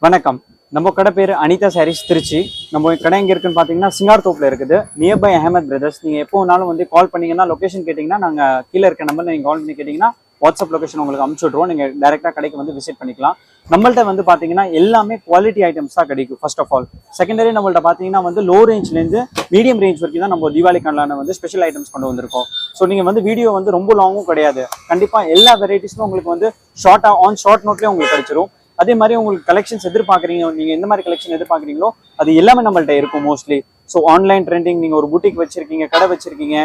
வணக்கம். நம்ம கடை பேர் அனிதா சாரீஸ் திருச்சி. நம்ம கடை எங்கே இருக்குன்னு பார்த்தீங்கன்னா சிங்கார்தோப்பில் இருக்குது, நியர்பை அஹமத் பிரதர்ஸ். நீங்கள் எப்போ வேணாலும் வந்து கால் பண்ணிங்கன்னா லொக்கேஷன் கேட்டிங்கன்னா நாங்கள் கீழே இருக்க நம்பரில் நீங்கள் கால் பண்ணி கேட்டிங்கன்னா வாட்ஸ்அப் லொக்கேஷன் உங்களுக்கு அனுப்பிச்சி விட்ருவோம். நீங்கள் டேரெக்டாக கடைக்கு வந்து விசிட் பண்ணிக்கலாம். நம்மள்ட்ட வந்து பார்த்தீங்கன்னா எல்லாமே குவாலிட்டி ஐட்டம்ஸ் தான் கிடைக்கும். ஃபர்ஸ்ட் ஆஃப் ஆல் செகண்டரி நம்மள்ட்ட பார்த்தீங்கன்னா வந்து லோ ரேஞ்ச்லேருந்து மீடியம் ரேஞ்ச் வரைக்கும் தான் நம்ம தீபாவளிக்கான வந்து ஸ்பெஷல் ஐட்டம்ஸ் கொண்டு வந்திருக்கோம். ஸோ நீங்கள் வந்து வீடியோ வந்து ரொம்ப லாங்கும் கிடையாது. கண்டிப்பாக எல்லா வெரைட்டிஸும் உங்களுக்கு வந்து ஷார்ட் நோட்லேயே உங்களுக்கு கிடைச்சிரும். அதே மாதிரி உங்களுக்கு கலெக்ஷன்ஸ் எதிர்பார்க்குறீங்க, நீங்கள் எந்த மாதிரி கலெக்ஷன் எதிர்பார்க்குறீங்களோ அது எல்லாமே நம்மள்ட்ட இருக்கும் மோஸ்ட்லி. ஸோ ஆன்லைன் ட்ரெண்டிங், நீங்கள் ஒரு புட்டிக் வச்சிருக்கீங்க, கடை வச்சிருக்கீங்க,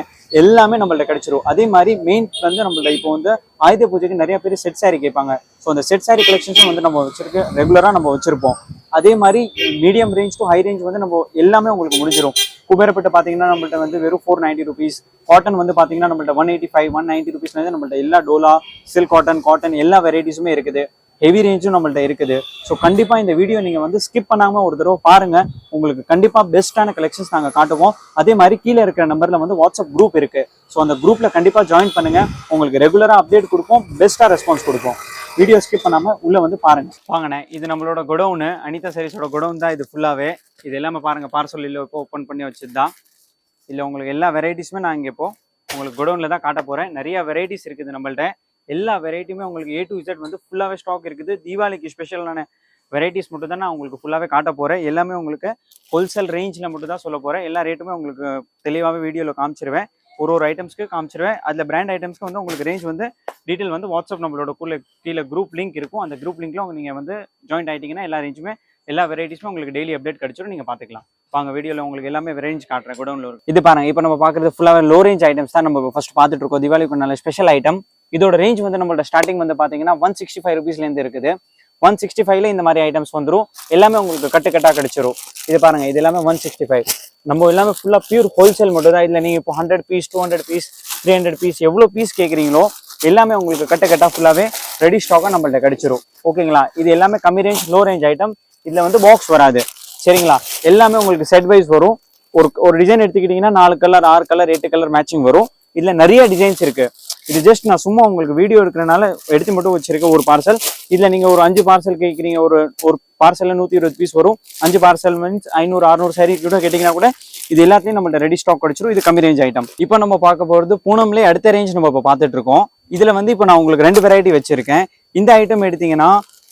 எல்லாமே நம்மள்ட்ட கிடைச்சிரும். அதே மாதிரி மெயின் வந்து நம்மள்ட்ட இப்போ வந்து ஆயுத பூஜைக்கு நிறைய பேர் செட் சாரி கேட்பாங்க. ஸோ அந்த செட் சாரி கலெக்ஷன்ஸும் வந்து நம்ம வச்சிருக்க ரெகுலராக நம்ம வச்சிருப்போம். அதே மாதிரி medium range to high range வந்து நம்ம எல்லாமே உங்களுக்கு முடிஞ்சிடும். குபேரப்பட்டு பார்த்தீங்கன்னா நம்மள்ட்ட வந்து வெறும் 490 rupees. காட்டன் வந்து பார்த்தீங்கன்னா நம்மள்ட்ட 185, 190 rupees நம்மள்ட்ட எல்லா டோலா, சில்க் காட்டன் எல்லா வெரைட்டிஸுமே இருக்குது. ஹெவி ரேஞ்சும் நம்மள்ட்ட இருக்குது. ஸோ கண்டிப்பாக இந்த வீடியோ நீங்கள் வந்து ஸ்கிப் பண்ணாமல் ஒரு தடவை பாருங்கள். உங்களுக்கு கண்டிப்பாக பெஸ்ட்டான கலெக்ஷன்ஸ் நாங்கள் காட்டுவோம். அதே மாதிரி கீழே இருக்கிற நம்பரில் வந்து வாட்ஸ்அப் குரூப் இருக்குது. ஸோ அந்த குரூப்பில் கண்டிப்பாக ஜாயின் பண்ணுங்கள். உங்களுக்கு ரெகுலராக அப்டேட் கொடுப்போம், பெஸ்ட்டாக ரெஸ்பான்ஸ் கொடுப்போம். வீடியோ ஸ்கிப் பண்ணாமல் உள்ளே வந்து பாருங்கள். வாங்கண்ணே, இது நம்மளோட குடவுனு, அனிதா சாரீஸோட குடவுன் தான் இது ஃபுல்லாகவே. இது எல்லாமே பாருங்கள், பார்சல் இல்லை இப்போ ஓப்பன் பண்ணி வச்சது தான். இல்லை உங்களுக்கு எல்லா வெரைட்டிஸுமே நான் இங்கே இப்போ உங்களுக்கு குடவுனில் தான் காட்ட போகிறேன். நிறைய வெரைட்டிஸ் இருக்குது நம்மள்ட்ட. எல்லா வெரைட்டியுமே உங்களுக்கு A to Z வந்து ஃபுல்லாகவே ஸ்டாக் இருக்குது. தீபாவளிக்கு ஸ்பெஷலான வெரைட்டிஸ் மட்டும் தான் நான் உங்களுக்கு ஃபுல்லாகவே காட்ட போகிறேன். எல்லாமே உங்களுக்கு ஹோல்சேல் ரேஞ்சில் மட்டும் தான் சொல்ல போகிறேன். எல்லா ரேட்டுமே உங்களுக்கு தெளிவாகவே வீடியோவில் காமிச்சிருவேன். ஒரு ஐட்டம்ஸ்க்கு காமிச்சிருவேன். அதில் பிராண்ட் ஐட்டம்ஸ்க்கு வந்து உங்களுக்கு ரேஞ்ச் வந்து டீட்டெயில் வந்து வாட்ஸ்அப் நம்மளோட கீழே குரூப் லிங்க் இருக்கும். அந்த குரூப் லிங்க்ல நீங்கள் வந்து ஜாயின் ஆகிட்டீங்கன்னா எல்லா ரேஞ்சுமே எல்லா வெரைட்டிஸுமே உங்களுக்கு டெய்லி அப்டேட் கிடைச்சிடும். நீங்கள் பார்த்துக்கலாம். வாங்க வீடியோவில் உங்களுக்கு எல்லாமே ரேஞ்ச் காட்டுறேன். குடவுன்ல இது பாருங்க. இப்போ நம்ம பார்க்குறது ஃபுல்லாகவே லோ ரேஞ்ச் ஐட்டம்ஸ் தான் நம்ம ஃபர்ஸ்ட் பார்த்துட்டு இருக்கோம். தீபாவளிக்கு நல்ல ஸ்பெஷல் ஐட்டம். இதோட ரேஞ்ச் வந்து நம்மளோட ஸ்டார்டிங் வந்து பார்த்தீங்கன்னா 165 rupeesலேருந்து இருக்குது. 165ல இந்த மாதிரி ஐட்டம்ஸ் வந்துடும். எல்லாமே உங்களுக்கு கட்டாக கிடைச்சிரும். இது பாருங்க, இது எல்லாமே 165. நம்ம எல்லாமே ஃபுல்லாக பியூர் ஹோல்சேல் மட்டும் தான். இதில் நீங்கள் இப்போ 100 பீஸ், 200 பீஸ், 300 பீஸ் எவ்வளோ பீஸ் கேட்குறீங்களோ எல்லாமே உங்களுக்கு கட்டாக ஃபுல்லாகவே ரெடி ஸ்டாக்காக நம்மள்ட்ட கிடைச்சிரும். ஓகேங்களா? இது எல்லாமே கம்மி ரேஞ்ச் லோ ரேஞ்ச் ஐட்டம். இதில் வந்து பாக்ஸ் வராது, சரிங்களா? எல்லாமே உங்களுக்கு செட் வைஸ் வரும். ஒரு டிசைன் எடுத்துக்கிட்டிங்கன்னா 4 கலர், 6 கலர், 8 கலர் மேட்சிங் வரும். இதில் நிறைய டிசைன்ஸ் இருக்குது. இது ஜஸ்ட் நான் சும்மா உங்களுக்கு வீடியோ எடுக்கிறனால எடுத்து மட்டும் வச்சிருக்கேன் ஒரு பார்சல். இதில் நீங்கள் ஒரு 5 பார்சல் கேட்குறீங்க, ஒரு பார்சலில் 120 பீஸ் வரும். 5 பார்சல் மீன்ஸ் 500, 600 சாரி கூட கேட்டிங்கன்னா கூட இது எல்லாத்தையும் நம்மள்ட்ட ரெடி ஸ்டாக் கிடைச்சிரும். இது கம்மி ரேஞ்ச் ஐட்டம். இப்போ நம்ம பார்க்க போகிறது பூனம்லேயே அடுத்த ரேஞ்ச் நம்ம இப்போ பார்த்துட்டு இருக்கோம். இதில் வந்து இப்போ நான் உங்களுக்கு 2 வெரைட்டி வச்சிருக்கேன். இந்த ஐட்டம் எடுத்தீங்கன்னா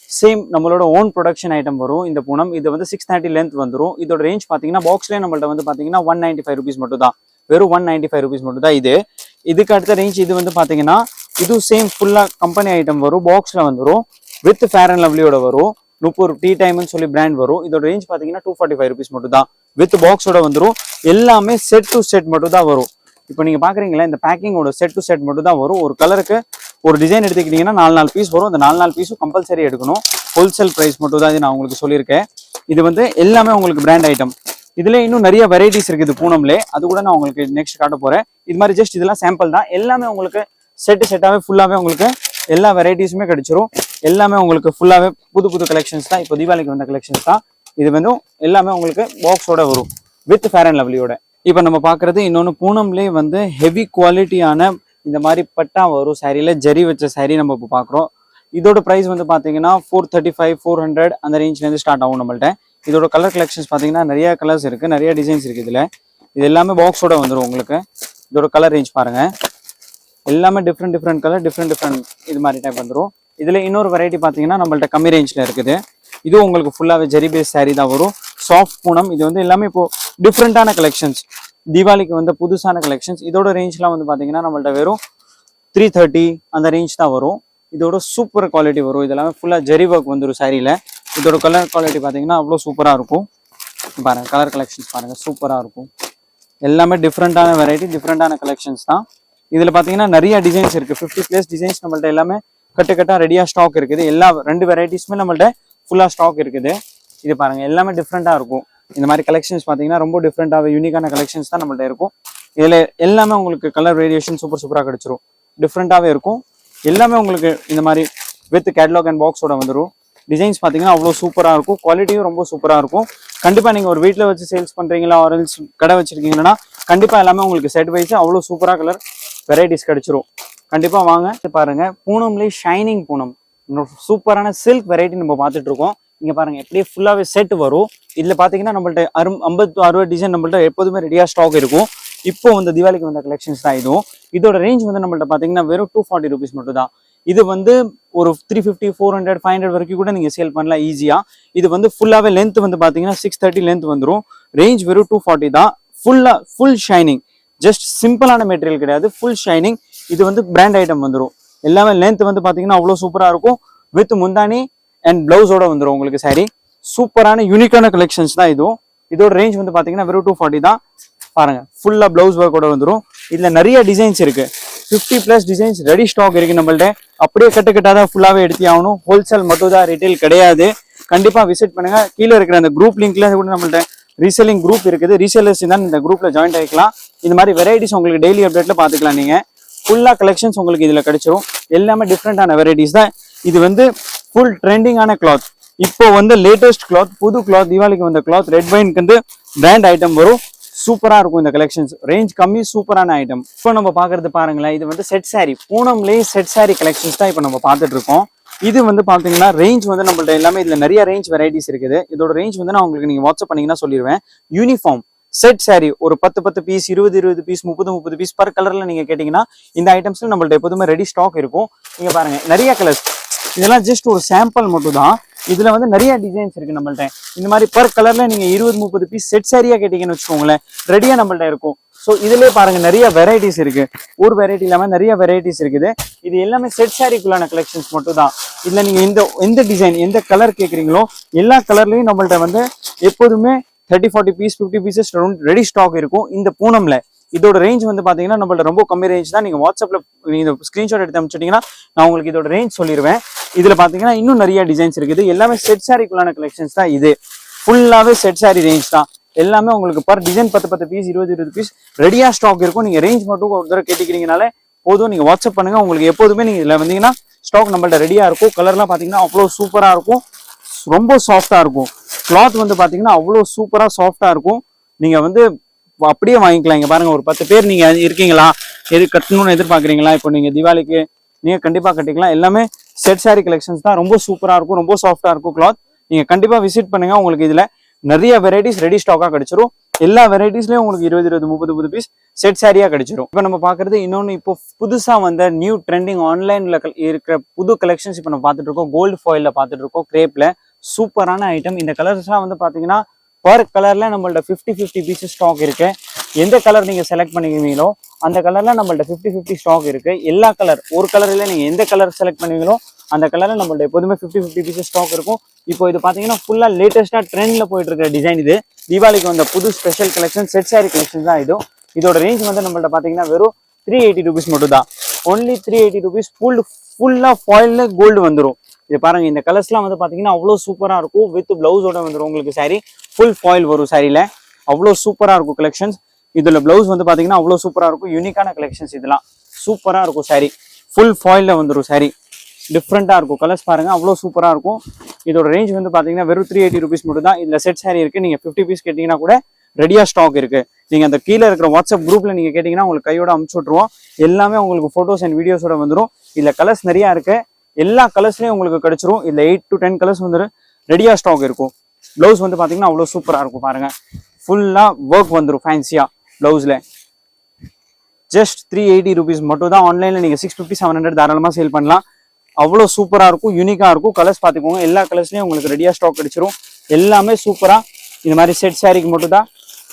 சேம் நம்மளோட ஓன் ப்ரொடக்ஷன் ஐட்டம் வரும். இந்த பூனம் இது வந்து 630 லென்த் வந்துடும். இதோட ரேஞ்ச் பார்த்தீங்கன்னா பாக்ஸ்லேயே நம்மள்ட்ட வந்து பார்த்தீங்கன்னா 195 rupees மட்டும் தான். வெறும் 195 rupees மட்டும் தான். இதுக்கு அடுத்த ரேஞ்ச் இது வந்து பார்த்தீங்கன்னா இது சேம் ஃபுல்லாக கம்பெனி ஐட்டம் வரும். பாக்ஸில் வந்துடும். வித் ஃபேர் அண்ட் லவ்லியோட வரும். 30 டீ டைம்னு சொல்லி பிராண்ட் வரும். இதோட ரேஞ்ச் பார்த்தீங்கன்னா 245 rupees மட்டும் தான். வித் பாக்ஸோட வந்துடும். எல்லாமே செட் டு செட் மட்டும் தான் வரும். இப்போ நீங்கள் பார்க்குறீங்களா, இந்த பேக்கிங்கோட செட் டு செட் மட்டும் தான் வரும். ஒரு கலருக்கு ஒரு டிசைன் எடுத்துக்கிட்டிங்கன்னா 4 பீஸ் வரும். அந்த 4 பீஸும் கம்பல்சரி எடுக்கணும். ஹோல்சேல் ப்ரைஸ் மட்டும் தான் இது நான் உங்களுக்கு சொல்லியிருக்கேன். இது வந்து எல்லாமே உங்களுக்கு பிராண்ட் ஐட்டம். இதுல இன்னும் நிறைய வெரைட்டிஸ் இருக்குது பூனம்லே. அது கூட நான் உங்களுக்கு நெக்ஸ்ட் காட்ட போறேன். இது மாதிரி ஜஸ்ட் இதெல்லாம் சாம்பிள் தான். எல்லாமே உங்களுக்கு செட்டாகவே ஃபுல்லாகவே உங்களுக்கு எல்லா வெரைட்டிஸுமே கிடைச்சிரும். எல்லாமே உங்களுக்கு ஃபுல்லாகவே புது கலெக்ஷன்ஸ் தான். இப்போ தீபாவளிக்கு வந்த கலெக்ஷன்ஸ் தான். இது வந்து எல்லாமே உங்களுக்கு பாக்ஸோட வரும் வித் ஃபேர் அண்ட் லவ்லியோட. இப்போ நம்ம பார்க்குறது இன்னொன்று பூனம்லேயே வந்து ஹெவி குவாலிட்டியான இந்த மாதிரி பட்டா வரும் சாரியில் ஜரி வச்ச சாரி நம்ம இப்போ பார்க்குறோம். இதோட ப்ரைஸ் வந்து பார்த்தீங்கன்னா 435, 400 அந்த ரேஞ்ச்லேருந்து ஸ்டார்ட் ஆகும் நம்மள்ட்ட. இதோட கலர் கலெக்ஷன்ஸ் பார்த்தீங்கன்னா நிறைய கலர்ஸ் இருக்குது, நிறைய டிசைன்ஸ் இருக்குது. இது எல்லாமே பாக்ஸோட வந்துடும் உங்களுக்கு. இதோட கலர் ரேஞ்ச் பாருங்கள், எல்லாமே டிஃப்ரெண்ட் கலர், டிஃப்ரெண்ட் இது மாதிரி டைப் வந்துடும். இதில் இன்னொரு வெரைட்டி பார்த்தீங்கன்னா நம்மள்ட்ட கம்மி ரேஞ்சில் இருக்குது. இதுவும் உங்களுக்கு ஃபுல்லாகவே ஜெரி பேஸ் சாரீ தான் வரும். சாஃப்ட் பூனம். இது வந்து எல்லாமே இப்போது டிஃப்ரெண்ட்டான கலெக்ஷன்ஸ், தீபாவளிக்கு வந்து புதுசான கலெக்ஷன்ஸ். இதோட ரேஞ்ச்லாம் வந்து பார்த்தீங்கன்னா நம்மள்ட்ட வெறும் 330 அந்த ரேஞ்ச் தான் வரும். இதோட சூப்பர் குவாலிட்டி வரும். இதெல்லாமே ஃபுல்லாக ஜெரி ஒர்க் வந்துடும் சாரியில். இதோட கலர் குவாலிட்டி பார்த்தீங்கன்னா அவ்வளோ சூப்பராக இருக்கும். பாருங்கள், கலர் கலெக்ஷன்ஸ் பாருங்கள், சூப்பராக இருக்கும். எல்லாமே டிஃப்ரெண்ட்டான வெரைட்டி, டிஃப்ரெண்ட்டான கலெக்ஷன்ஸ் தான். இதில் பார்த்தீங்கன்னா நிறைய டிசைன்ஸ் இருக்குது. 50+ டிசைன்ஸ் நம்மள்ட்ட எல்லாமே கட்டாக ரெடியாக ஸ்டாக் இருக்குது. எல்லா 2 வெரைட்டிஸுமே நம்மள்ட்ட ஃபுல்லாக ஸ்டாக் இருக்குது. இது பாருங்கள், எல்லாமே டிஃப்ரெண்ட்டாக இருக்கும். இந்த மாதிரி கலெக்ஷன்ஸ் பார்த்தீங்கன்னா ரொம்ப டிஃப்ரெண்ட்டாக யூனிக்கான கலெக்ஷன்ஸ் தான் நம்மள்ட்ட இருக்கும். இதில் எல்லாமே உங்களுக்கு கலர் வேரியேஷன் சூப்பராக கிடைச்சிரும். டிஃப்ரெண்ட்டாகவே இருக்கும். எல்லாமே உங்களுக்கு இந்த மாதிரி வித் கேட்லாக் அண்ட் பாக்ஸோட வந்துடும். டிசைன்ஸ் பார்த்தீங்கன்னா அவ்வளோ சூப்பராக இருக்கும். குவாலிட்டியும் ரொம்ப சூப்பராக இருக்கும். கண்டிப்பாக நீங்கள் ஒரு வீட்டில் வச்சு சேல்ஸ் பண்ணுறீங்களா, ஆரல்ஸ் கடை வச்சுருக்கீங்கன்னா கண்டிப்பாக எல்லாமே உங்களுக்கு செட் வைஸ் அவ்வளோ சூப்பராக கலர் வெரைட்டிஸ் கிடைச்சிரும். கண்டிப்பாக வாங்க பாருங்கள். பூனம்லேயே ஷைனிங் பூனம், சூப்பரான சில்க் வெரைட்டி நம்ம பார்த்துட்டு இருக்கோம். இங்க பாருங்க எப்படியே ஃபுல்லாவே செட் வரும். இதுல பாத்தீங்கன்னா நம்மள்ட்ட 50-60 டிசைன் நம்மள்ட்ட எப்போதுமே ரெடியா ஸ்டாக் இருக்கும். இப்போ வந்து தீபாவளிக்கு வந்த கலெக்ஷன்ஸ் தான் இதுவும். இதோட ரேஞ்ச் வந்து நம்மள்ட்ட பாத்தீங்கன்னா வெறும் 240 rupees மட்டும் தான். இது வந்து ஒரு 350, 400, 500 வரைக்கும் கூட நீங்க சேல் பண்ணலாம் ஈஸியா. இது வந்து ஃபுல்லாவே லென்த் வந்து பாத்தீங்கன்னா 630 லென்த் வந்துடும். ரேஞ்ச் வெறும் 240 தான். ஃபுல் ஷைனிங், ஜஸ்ட் சிம்பிளான மெட்டீரியல் கிடையாது, ஃபுல் ஷைனிங். இது வந்து பிராண்ட் ஐட்டம் வந்துடும். எல்லாமே லென்த் வந்து பாத்தீங்கன்னா அவ்வளவு சூப்பரா இருக்கும். வித் முந்தானி அண்ட் பிளவுஸோட வந்துடும் உங்களுக்கு saree. சூப்பரான யூனிக்கான கலெக்ஷன்ஸ் தான் இதுவும். இதோட ரேஞ்ச் வந்து பாத்தீங்கன்னா வெறும் 240 தான். பாருங்க ஃபுல்லா பிளவுஸ் ஒர்க்கோட வந்துடும். இதுல நிறைய டிசைன்ஸ் இருக்கு. 50+ டிசைன்ஸ் ரெடி ஸ்டாக் இருக்கு நம்மள்ட்ட. அப்படியே கட்டாதான் ஃபுல்லாவே எடுத்து ஆகணும். ஹோல்சேல் மட்டும் தான், ரிட்டைல் கிடையாது. கண்டிப்பா விசிட் பண்ணுங்க. கீழே இருக்கிற அந்த குரூப் லிங்க்ல கூட நம்மள்ட்ட ரீசெல்லிங் குரூப் இருக்குது. ரீசெல்லர்ஸ் தான் இந்த குரூப்ல ஜாயின் ஆகிக்கலாம். இந்த மாதிரி வெரைட்டிஸ் உங்களுக்கு டெய்லி அப்டேட்ல பாத்துக்கலாம். நீங்க ஃபுல்லா கலெக்ஷன்ஸ் உங்களுக்கு இதுல கிடைச்சிரும். எல்லாமே டிஃப்ரெண்டான வெரைட்டிஸ் தான். இது வந்து ஃபுல் ட்ரெண்டிங்கான கிளாத். இப்போ வந்து லேட்டஸ்ட் கிளாத், புது கிளாத், தீபாவளிக்கு வந்த கிளாத். ரெட் வைனுக்கு வந்து பிராண்ட் ஐட்டம் வரும். சூப்பரா இருக்கும் இந்த கலெக்ஷன்ஸ். ரேஞ்ச் கம்மி, சூப்பரான ஐட்டம். இப்போ நம்ம பாக்குறது பாருங்களேன், இது வந்து செட் saree, பூனம்லேயே செட் saree கலெக்ஷன்ஸ் தான் இப்போ நம்ம பார்த்துட்டு இருக்கோம். இது வந்து பாத்தீங்கன்னா ரேஞ்ச் வந்து நம்மள்ட்ட எல்லாமே இதுல நிறைய ரேஞ்ச் வெரைட்டிஸ் இருக்குது. இதோட ரேஞ்ச் வந்து நான் உங்களுக்கு நீங்க வாட்ஸ்அப் பண்ணீங்கன்னா சொல்லிடுவேன். யூனிஃபார்ம் செட் saree ஒரு 10 பீஸ், 20 பீஸ், 30 பீஸ் பர் கலர்ல நீங்க கேட்டீங்கன்னா இந்த ஐட்டம்ஸ்ல நம்மள்ட்ட எப்போதுமே ரெடி ஸ்டாக் இருக்கும். நீங்க பாருங்க நிறைய கலர்ஸ். இதெல்லாம் ஜஸ்ட் ஒரு சாம்பிள் மட்டும் தான். இதுல வந்து நிறைய டிசைன்ஸ் இருக்கு நம்மள்ட்ட. இந்த மாதிரி பர் கலர்ல நீங்க 20-30 பீஸ் செட் சாரியா கேட்டீங்கன்னு வச்சுக்கோங்களேன், ரெடியா நம்மள்ட்ட இருக்கும். ஸோ இதுலயே பாருங்க நிறைய வெரைட்டிஸ் இருக்கு. ஒரு வெரைட்டி இல்லாம நிறைய வெரைட்டிஸ் இருக்குது. இது எல்லாமே செட் சாரிக்குள்ளான கலெக்ஷன்ஸ் மட்டும் தான். இதுல நீங்க எந்த டிசைன், எந்த கலர் கேட்குறீங்களோ எல்லா கலர்லயும் நம்மள்ட்ட வந்து எப்போதுமே 30-40 பீஸ், 50 பீசஸ் ரெடி ஸ்டாக் இருக்கும். இந்த பூனம்ல இதோட ரேஞ்ச் வந்து பாத்தீங்கன்னா நம்மள்ட்ட ரொம்ப கம்மி ரேஞ்ச் தான். நீங்க வாட்ஸ்அப்ல நீங்க ஸ்கிரீன்ஷாட் எடுத்து அனுப்பிச்சிட்டீங்கன்னா நான் உங்களுக்கு இதோட ரேஞ்ச் சொல்லிடுவேன். இதுல பாத்தீங்கன்னா இன்னும் நிறைய டிசைன்ஸ் இருக்குது. எல்லாமே செட் சாரிக்குள்ளான கலெக்ஷன்ஸ் தான். இது ஃபுல்லாவே செட் சாரி ரேஞ்ச் தான். எல்லாமே உங்களுக்கு பர் டிசைன் 10 பீஸ், 20 பீஸ் ரெடியா ஸ்டாக் இருக்கும். நீங்க ரேஞ்ச் மட்டும் ஒரு தடவை கேட்டுக்கிறீங்கனாலே போதும். நீங்க வாட்ஸ்அப் பண்ணுங்க. உங்களுக்கு எப்போதுமே நீங்க இதுல வந்தீங்கன்னா ஸ்டாக் நம்மள்ட்ட ரெடியா இருக்கும். கலர்லாம் பாத்தீங்கன்னா அவ்வளவு சூப்பரா இருக்கும். ரொம்ப சாஃப்டா இருக்கும். கிளாத் வந்து பாத்தீங்கன்னா அவ்வளவு சூப்பரா சாஃப்டா இருக்கும். நீங்க வந்து அப்படியே வாங்கிக்கலாம். இங்க பாருங்க, ஒரு 10 பேர் நீங்க இருக்கீங்களா, எது கட்டணும்னு எதிர்பார்க்குறீங்களா, இப்போ நீங்க தீபாவளிக்கு நீங்க கண்டிப்பா கட்டிக்கலாம். எல்லாமே செட் சாரி கலெக்ஷன்ஸ் தான். ரொம்ப சூப்பரா இருக்கும், ரொம்ப சாஃப்டா இருக்கும் கிளாத். நீங்க கண்டிப்பா விசிட் பண்ணுங்க. உங்களுக்கு இதுல நிறைய வெரைட்டிஸ் ரெடி ஸ்டாக்கா கிடைச்சிரும். எல்லா வெரைட்டிஸ்லயும் உங்களுக்கு 20-30 பீஸ் செட் சாரியா கிடைச்சிரும். இப்போ நம்ம பாக்குறது இன்னொன்னு, இப்போ புதுசா வந்த நியூ ட்ரெண்டிங் ஆன்லைன்ல இருக்கிற புது கலெக்ஷன்ஸ் இப்போ நம்ம பார்த்துட்டு இருக்கோம். கோல்டு ஃபாயில்ல பார்த்துட்டு இருக்கோம், கிரேப்ல. சூப்பரான ஐட்டம். இந்த கலர்ஸ்லாம் வந்து பாத்தீங்கன்னா பர் கலர்ல நம்மள்ட்ட 50 பீசஸ் ஸ்டாக் இருக்கு. எந்த கலர் நீங்க செலக்ட் பண்ணிக்கிறீங்களோ அந்த கலர்ல நம்மள்ட்ட 50 ஸ்டாக் இருக்கு. எல்லா கலர், ஒரு கலர்ல நீங்க எந்த கலர் செலக்ட் பண்ணுவீங்களோ அந்த கலர்ல நம்மள்ட்ட எப்போதுமே 50 பீசஸ் ஸ்டாக் இருக்கும். இப்போ இது பாத்தீங்கன்னா ஃபுல்லா லேட்டஸ்டா ட்ரெண்ட்ல போயிட்டு இருக்கிற டிசைன். இது தீபாவளிக்கு வந்த புது special collection, set sorry collection தான் இது. இதோட ரேஞ்ச் வந்து நம்மள்ட்ட பாத்தீங்கன்னா வெறும் 380 rupees மட்டும் தான். Only 380 rupees. ஃபுல்லா ஃபாயில்ல கோல்டு வந்துடும். இது பாருங்க, இந்த கலர்ஸ்லாம் வந்து பாத்தீங்கன்னா அவ்வளவு சூப்பரா இருக்கும். வித் பிளவுஸோட வந்துடும் உங்களுக்கு சாரி. ஃபுல் ஃபாயில் வரும் சாரியில. அவ்வளவு சூப்பரா இருக்கும் கலெக்ஷன்ஸ். இதுல பிளவுஸ் வந்து பாத்தீங்கன்னா அவ்வளவு சூப்பரா இருக்கும். யூனிக்கான கலெக்ஷன்ஸ் இதெல்லாம். சூப்பரா இருக்கும் சாரி. ஃபுல் ஃபாயில்ல வந்துடும் சாரி. டிஃப்ரெண்டா இருக்கும். கலர்ஸ் பாருங்க, அவ்வளவு சூப்பரா இருக்கும். இதோட ரேஞ்ச் வந்து பாத்தீங்கன்னா வெறும் 380 rupees மட்டும் தான். இதுல செட் சாரி இருக்கு. நீங்க 50 பீஸ் கேட்டீங்கன்னா கூட ரெடியா ஸ்டாக் இருக்கு. நீங்க அந்த கீழே இருக்கிற வாட்ஸ்அப் குரூப்ல நீங்க கேட்டீங்கன்னா உங்களுக்கு கையோட அமுச்சு விட்டுருவோம். எல்லாமே உங்களுக்கு போட்டோஸ் அண்ட் வீடியோஸோட வந்துடும். இதுல கலர்ஸ் நிறைய இருக்கு. எல்லா கலர்ஸ்லயும் உங்களுக்கு கிடைச்சிரும். இதுல 8 to 10 கலர்ஸ் வந்து ரெடியா ஸ்டாக் இருக்கும். பிளவுஸ் வந்து பாத்தீங்கன்னா அவ்வளவு சூப்பரா இருக்கும். பாருங்க, ஃபுல்லா ஒர்க் வந்துடும் ஃபேன்சியா பிளவுஸ்ல. ஜஸ்ட் 380 rupees மட்டும் தான். ஆன்லைன்ல நீங்க 650-700 தாராளமா சேல் பண்ணலாம். அவ்வளவு சூப்பரா இருக்கும், யூனிக்கா இருக்கும். கலர்ஸ் பாத்துக்கோங்க. எல்லா கலர்ஸ்லயும் உங்களுக்கு ரெடியா ஸ்டாக் கிடைச்சிரும். எல்லாமே சூப்பரா இந்த மாதிரி செட் சாரிக்கு மட்டும் தான்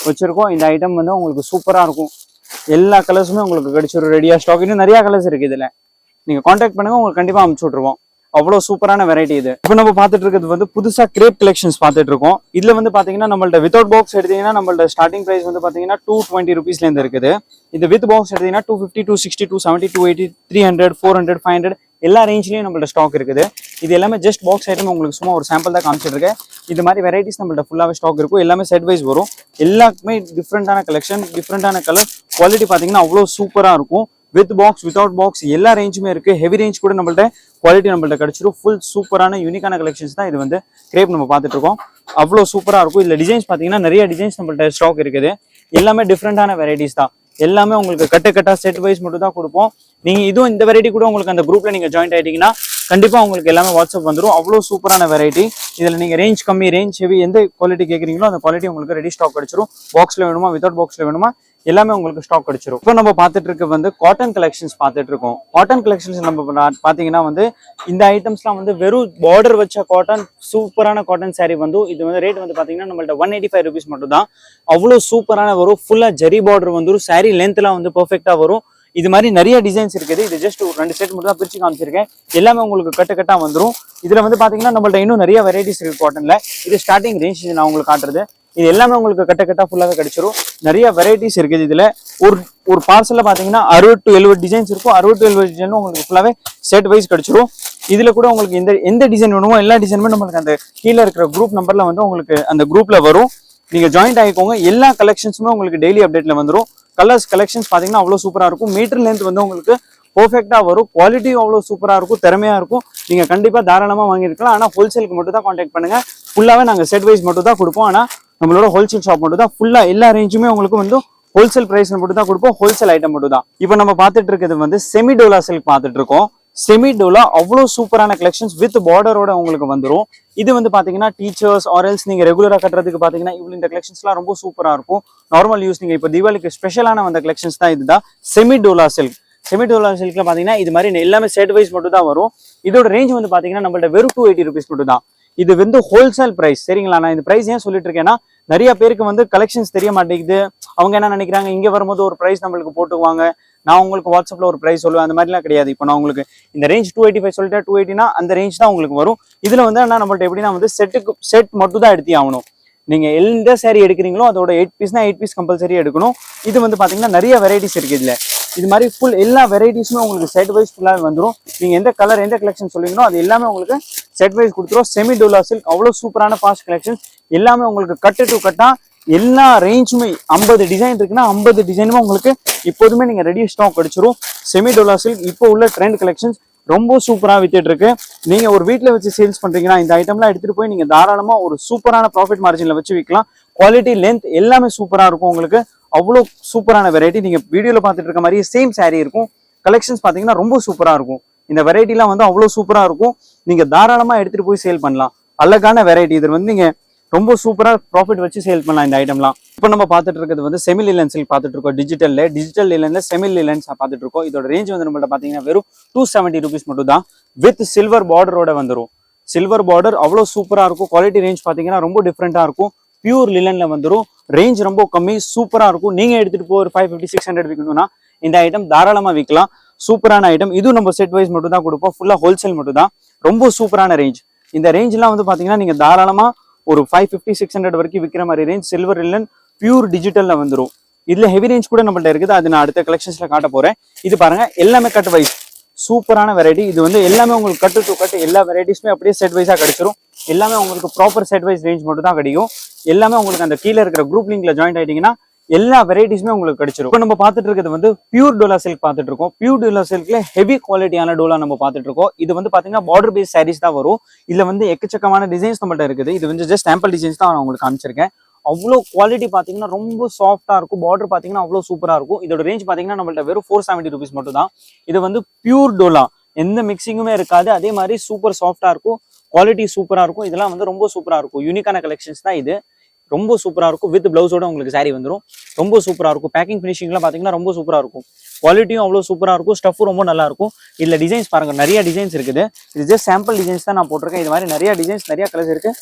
வச்சிருக்கோம். இந்த ஐட்டம் வந்து உங்களுக்கு சூப்பரா இருக்கும். எல்லா கலர்ஸுமே உங்களுக்கு கிடைச்சிரும் ரெடியா ஸ்டாக். இன்னும் நிறைய கலர்ஸ் இருக்கு இதுல. நீங்க கான்டாக்ட் பண்ணுங்க, உங்களுக்கு கண்டிப்பா அனுப்பிச்சு விட்டுருவோம். அவ்வளவு சூப்பரான வெரைட்டி இது. இப்போ நம்ம பார்த்துட்டு இருக்கிறது வந்து புதுசா கிரேப் கலெக்ஷன்ஸ் பார்த்துட்டு இருக்கோம். இதுல வந்து பாத்தீங்கன்னா நம்மள்ட்ட வித்வுட் பாக்ஸ் எடுத்தீங்கன்னா நம்மள்ட்ட ஸ்டார்டிங் பிரைஸ் வந்து பாத்தீங்கன்னா 220 rupeesல இருந்து இருக்குது. இந்த வித் பாக்ஸ் எடுத்தீங்கன்னா 250, 260, 270, 280, 300, 400, 500 எல்லா ரேஞ்ச்லயும் நம்மள்ட்ட ஸ்டாக் இருக்குது. இது எல்லாமே ஜஸ்ட் பாக்ஸ் ஐட்டம். உங்களுக்கு சும்மா ஒரு சாம்பிள் தான் காமிச்சிட்டு இருக்கேன். இது மாதிரி வெரைட்டிஸ் நம்மள்ட்ட ஃபுல்லாவே ஸ்டாக் இருக்கும். எல்லாமே செட் வைஸ் வரும். எல்லாருக்குமே டிஃப்ரெண்டான கலெக்ஷன், டிஃப்ரெண்டான கலர். குவாலிட்டி பாத்தீங்கன்னா அவ்வளவு சூப்பரா இருக்கும். வித் பாக்ஸ், வித்வுட் பாக்ஸ் எல்லா ரேஞ்சுமே இருக்கு. ஹெவி ரேஞ்ச் கூட நம்மள்ட்ட குவாலிட்டி நம்மள்ட்ட கிடைச்சிரும். ஃபுல் சூப்பரான யூனிக்கான கலெக்ஷன்ஸ் தான் இது வந்து கிரேப் நம்ம பார்த்துட்டு இருக்கோம். அவ்வளோ சூப்பரா இருக்கும். இதுல டிசைன்ஸ் பாத்தீங்கன்னா நிறைய டிசைன்ஸ் நம்மள்ட்ட ஸ்டாக் இருக்குது. எல்லாமே டிஃப்ரெண்டான வெரைட்டிஸ் தான். எல்லாமே உங்களுக்கு கட்டா செட் வைஸ் மட்டும் தான் கொடுப்போம். நீங்க இதுவும் இந்த வெரைட்டி கூட உங்களுக்கு அந்த குரூப்ல நீங்க ஜாயின் ஆயிட்டீங்கன்னா கண்டிப்பா உங்களுக்கு எல்லாமே வாட்ஸ்அப் வந்துடும். அவ்வளோ சூப்பரான வெரைட்டி. இதுல நீங்க ரேஞ்ச் கம்மி, ரேஞ்ச் ஹெவி, எந்த குவாலிட்டி கேட்குறீங்களோ அந்த குவாலிட்டி உங்களுக்கு ரெடி ஸ்டாக் கிடைச்சிரும். பாக்ஸ்ல வேணுமா, வித்வுட் பாக்ஸ்ல வேணுமா, எல்லாமே உங்களுக்கு ஸ்டாக் கிடைச்சிரும். இப்போ நம்ம பார்த்துட்டு இருக்க வந்து காட்டன் கலெக்ஷன்ஸ் பார்த்துட்டு இருக்கோம். காட்டன் கலெக்ஷன்ஸ் நம்ம பாத்தீங்கன்னா வந்து இந்த ஐட்டம்ஸ்லாம் வந்து வெறும் பார்டர் வச்ச காட்டன், சூப்பரான காட்டன் சாரி வந்து இது வந்து ரேட் வந்து பாத்தீங்கன்னா நம்மள்ட்ட 185 rupees மட்டும் தான். அவ்வளோ சூப்பரான வரும். ஃபுல்லா ஜரி பார்டர் வந்துடும். சாரி லென்த்லாம் வந்து பெர்ஃபெக்டா வரும். இது மாதிரி நிறைய டிசைன்ஸ் இருக்குது. இது ஜஸ்ட் ஒரு 2 செட் மட்டும் தான் பிரிச்சு காமிச்சிருக்கேன். எல்லாமே உங்களுக்கு கட்டா வந்துடும். இதுல வந்து பாத்தீங்கன்னா நம்மள்ட்ட இன்னும் நிறைய வெரைட்டிஸ் இருக்கு காட்டன்ல. இது ஸ்டார்டிங் ரேஞ்ச் நான் உங்களுக்கு காட்டுறது. இது எல்லாமே உங்களுக்கு கட்டா ஃபுல்லாக கிடைச்சிரும். நிறைய வெரைட்டிஸ் இருக்குது. இதுல ஒரு பார்சல்ல பாத்தீங்கன்னா 60 to 70 டிசைன்ஸ் இருக்கும். 60 to 70 டிசைனும் உங்களுக்கு ஃபுல்லாவே செட் வைஸ் கிடைச்சிரும். இதுல கூட உங்களுக்கு எந்த டிசைன் வேணுமோ எல்லா டிசைனுமே நம்மளுக்கு அந்த கீழே இருக்கிற குரூப் நம்பர்ல வந்து உங்களுக்கு அந்த குரூப்ல வரும். நீங்க ஜாயின்ட் ஆகிக்கோங்க. எல்லா கலெக்ஷன்ஸுமே உங்களுக்கு டெய்லி அப்டேட்ல வந்துடும். கலர்ஸ் கலெக்ஷன்ஸ் பாத்தீங்கன்னா அவ்வளவு சூப்பரா இருக்கும். மீட்டர் லென்த் வந்து உங்களுக்கு பெர்ஃபெக்ட்டா வரும். குவாலிட்டியும் அவ்வளவு சூப்பரா இருக்கும், திறமையா இருக்கும். நீங்க கண்டிப்பா தாராளமா வாங்கிருக்கலாம். ஆனா ஹோல்சேலுக்கு மட்டும் தான் கான்டாக்ட் பண்ணுங்க. ஃபுல்லாவே நாங்க செட் வைஸ் மட்டும் தான் கொடுப்போம். ஆனா நம்மளோட ஹோல்சேல் ஷாப் மட்டும் தான் ஃபுல்லா எல்லா ரேஞ்சுமே உங்களுக்கு வந்து ஹோல்சேல் பிரைஸ் மட்டும் தான் கொடுப்போம். ஹோல்சேல் ஐட்டம் மட்டும் தான். இப்போ நம்ம பார்த்துட்டு இருக்கிறது வந்து செமி டோலா சில்க் பார்த்துட்டு இருக்கோம். செமி டோலா அவ்வளோ சூப்பரான கலெக்ஷன்ஸ் வித் பார்டரோட உங்களுக்கு வந்துடும். இது வந்து பாத்தீங்கன்னா டீச்சர்ஸ் ஆர்எல்ஸ் நீங்க ரெகுலரா கட்டுறதுக்கு பாத்தீங்கன்னா இவ்வளவு இந்த கலெக்ஷன்ஸ்லாம் ரொம்ப சூப்பரா இருக்கும். நார்மல் யூஸ் நீங்க இப்போ தீபாவளிக்கு ஸ்பெஷலான வந்த கலெக்ஷன்ஸ் தான் இதுதான் semi dola silk. Semi dola சில்க்ல பாத்தீங்கன்னா இது மாதிரி எல்லாமே செட் வைஸ் மட்டும் தான் வரும். இதோட ரேஞ்ச் வந்து பாத்தீங்கன்னா நம்மள்ட்ட வெறும் 280 rupees மட்டும் தான். இது வந்து ஹோல்சேல் பிரைஸ். சரிங்களா? நான் இந்த பிரைஸ் ஏன் சொல்லிட்டு இருக்கேன்னா நிறைய பேருக்கு வந்து கலெக்ஷன்ஸ் தெரிய மாட்டேங்குது. அவங்க என்ன நினைக்கிறாங்க, இங்க வரும்போது ஒரு பிரைஸ் நம்மளுக்கு போட்டுக்குவாங்க, நான் உங்களுக்கு வாட்ஸ்அப்ல ஒரு பிரைஸ் சொல்லுவேன். அந்த மாதிரிலாம் கிடையாது. இப்போ நான் உங்களுக்கு இந்த ரேஞ்ச் 285 சொல்லிட்டேன். 280னா அந்த ரேஞ்ச் தான் உங்களுக்கு வரும். இதுல வந்து நம்மள்ட்ட எப்படின்னா வந்து செட் மட்டும் தான் எடுத்தே ஆகணும். நீங்க எந்த சாரி எடுக்கிறீங்களோ அதோட 8 பீஸ்னா 8 பீஸ் கம்பல்சரி எடுக்கணும். இது வந்து பாத்தீங்கன்னா நிறைய வெரைட்டிஸ் இருக்கு இதுல. இது மாதிரி ஃபுல் எல்லா வெரைட்டிஸுமே உங்களுக்கு செட் வைஸ் ஃபுல்லாக வந்துடும். நீங்க எந்த கலர் எந்த கலெக்ஷன் சொல்றீங்களோ அது எல்லாமே உங்களுக்கு செட் வைஸ் கொடுத்துரும். செமி டோலா சில்க் அவ்வளோ சூப்பரான ஃபாஸ்ட் கலெக்ஷன்ஸ். எல்லாமே உங்களுக்கு கட்டு டு கட்டா எல்லா ரேஞ்சுமே 50 டிசைன் இருக்குன்னா 50 டிசைனுமே உங்களுக்கு இப்போதுமே நீங்க ரெடி ஸ்டாக் கிடைச்சிரும். செமி டோலா சில்க் இப்போ உள்ள ட்ரெண்ட் கலெக்ஷன்ஸ் ரொம்ப சூப்பரா வித்துட்டு இருக்கு. நீங்க ஒரு வீட்டுல வச்சு சேல்ஸ் பண்றீங்கன்னா இந்த ஐட்டம்லாம் எடுத்துட்டு போய் நீங்க தாராளமா ஒரு சூப்பரான ப்ராஃபிட் மார்ஜின்ல வச்சு விற்கலாம். குவாலிட்டி லென்த் எல்லாமே சூப்பரா இருக்கும். உங்களுக்கு அவ்வளோ சூப்பரான வெரைட்டி. நீங்க வீடியோல பார்த்துட்டு இருக்க மாதிரி சேம் சாரி இருக்கும். கலெக்ஷன்ஸ் பாத்தீங்கன்னா ரொம்ப சூப்பரா இருக்கும். இந்த வெரைட்டிலாம் வந்து அவ்வளோ சூப்பரா இருக்கும். நீங்க தாராளமா எடுத்துட்டு போய் சேல் பண்ணலாம். அழகான வெரைட்டி. இது வந்து நீங்க ரொம்ப சூப்பரா ப்ராஃபிட் வச்சு சேல் பண்ணலாம் இந்த ஐட்டம்லாம். இப்போ நம்ம பார்த்துட்டு இருக்கிறது வந்து செமி லிலன் சில்க் பார்த்துட்டு இருக்கோம். டிஜிட்டல் லிலன்ல செமி லிலன்ஸ் பார்த்துட்டு இருக்கோம். இதோட ரேஞ்ச் வந்து நம்மள்ட்ட பாத்தீங்கன்னா வெறும் 270 rupees மட்டும் தான். வித் சில்வர் பார்டரோட வந்துடும். சில்வர் பார்டர் அவ்வளோ சூப்பரா இருக்கும். குவாலிட்டி ரேஞ்ச் பாத்தீங்கன்னா ரொம்ப டிஃப்ரெண்டா இருக்கும். பியூர் லிலன்ல வந்துடும். ரேஞ்ச் ரொம்ப கம்மி, சூப்பரா இருக்கும். நீங்க எடுத்துட்டு போய் ஒரு 550-600 விற்கணும்னா இந்த ஐட்டம் தாராளமா விற்கலாம். சூப்பரான ஐட்டம். இதுவும் நம்ம செட் வைஸ் மட்டும் தான் கொடுப்போம். ஃபுல்லா ஹோல்சேல் மட்டும் தான். ரொம்ப சூப்பரான ரேஞ்ச். இந்த ரேஞ்ச்லாம் வந்து பாத்தீங்கன்னா நீங்க தாராளமா ஒரு 550-600 வரைக்கும் விற்கிற மாதிரி ரேஞ்ச். சில்வர் லிலன் பியூர் டிஜிட்டல்ல வந்துடும். இதுல ஹெவி ரேஞ்ச் கூட நம்மள்ட்ட இருக்குது. அது நான் அடுத்த கலெக்ஷன்ஸ்ல காட்ட போறேன். இது பாருங்க, எல்லாமே கட் வைஸ் சூப்பரான வெரைட்டி. இது வந்து எல்லாமே உங்களுக்கு கட்டு டு கட்டு எல்லா வெரைட்டிஸுமே அப்படியே செட் வைஸா கிடைச்சிரும். எல்லாமே உங்களுக்கு ப்ராப்பர் செட் வைஸ் ரேஞ்ச் மட்டும் தான் கிடைக்கும். எல்லாமே உங்களுக்கு அந்த கீழே இருக்கிற குரூப் லிங்க்ல ஜாயின் ஆயிட்டீங்கன்னா எல்லா வெரைட்டிஸுமே உங்களுக்கு கிடைச்சிரும். இப்போ நம்ம பார்த்துட்டு இருக்கிறது வந்து பியூர் டோலா சில்க் பார்த்துட்டு இருக்கோம். பியூர் டோலா சில்க்ல ஹெவி குவாலிட்டியான டோலா நம்ம பார்த்துட்டு இருக்கோம். இது வந்து பாத்தீங்கன்னா பார்டர் பேஸ் சாரீஸ் தான் வரும். இதுல வந்து எக்கச்சக்கமான டிசைன்ஸ் நம்மள்ட்ட இருக்குது. இது வந்து ஜஸ்ட் சாம்பிள் டிசைன்ஸ் தான் நான் உங்களுக்கு காமிச்சிருக்கேன். அவ்வளோ குவாலிட்டி பாத்தீங்கன்னா ரொம்ப சாஃப்டா இருக்கும். பார்டர் பாத்தீங்கன்னா அவ்வளோ சூப்பரா இருக்கும். இதோட ரேஞ்ச் பாத்தீங்கன்னா நம்மள்ட்ட வெறும் 470 rupees மட்டும் தான். இது வந்து பியூர் டோலா, எந்த மிக்சிங்குமே இருக்காது. அதே மாதிரி சூப்பர் சாஃப்டா இருக்கும். குவாலிட்டி சூப்பரா இருக்கும். இதெல்லாம் வந்து ரொம்ப சூப்பரா இருக்கும். யூனிக்கான கலெக்ஷன்ஸ் தான் இது. ரொம்ப சூப்பரா இருக்கும். வித் பிளவுஸோட உங்களுக்கு சாரி வந்துடும். ரொம்ப சூப்பரா இருக்கும். பேக்கிங் ஃபினிஷிங்லாம் பாத்தீங்கன்னா ரொம்ப சூப்பரா இருக்கும். குவாலிட்டியும் அவ்வளோ சூப்பரா இருக்கும். ஸ்டஃப்பும் ரொம்ப நல்லா இருக்கும். இதுல டிசைன்ஸ் பாருங்க, நிறைய டிசைன்ஸ் இருக்குது. இது ஜஸ்ட் சாம்பிள் டிசைன்ஸ் தான் நான் போட்டிருக்கேன். இது மாதிரி நிறைய டிசைன்ஸ், நிறைய கலர்ஸ் இருக்கு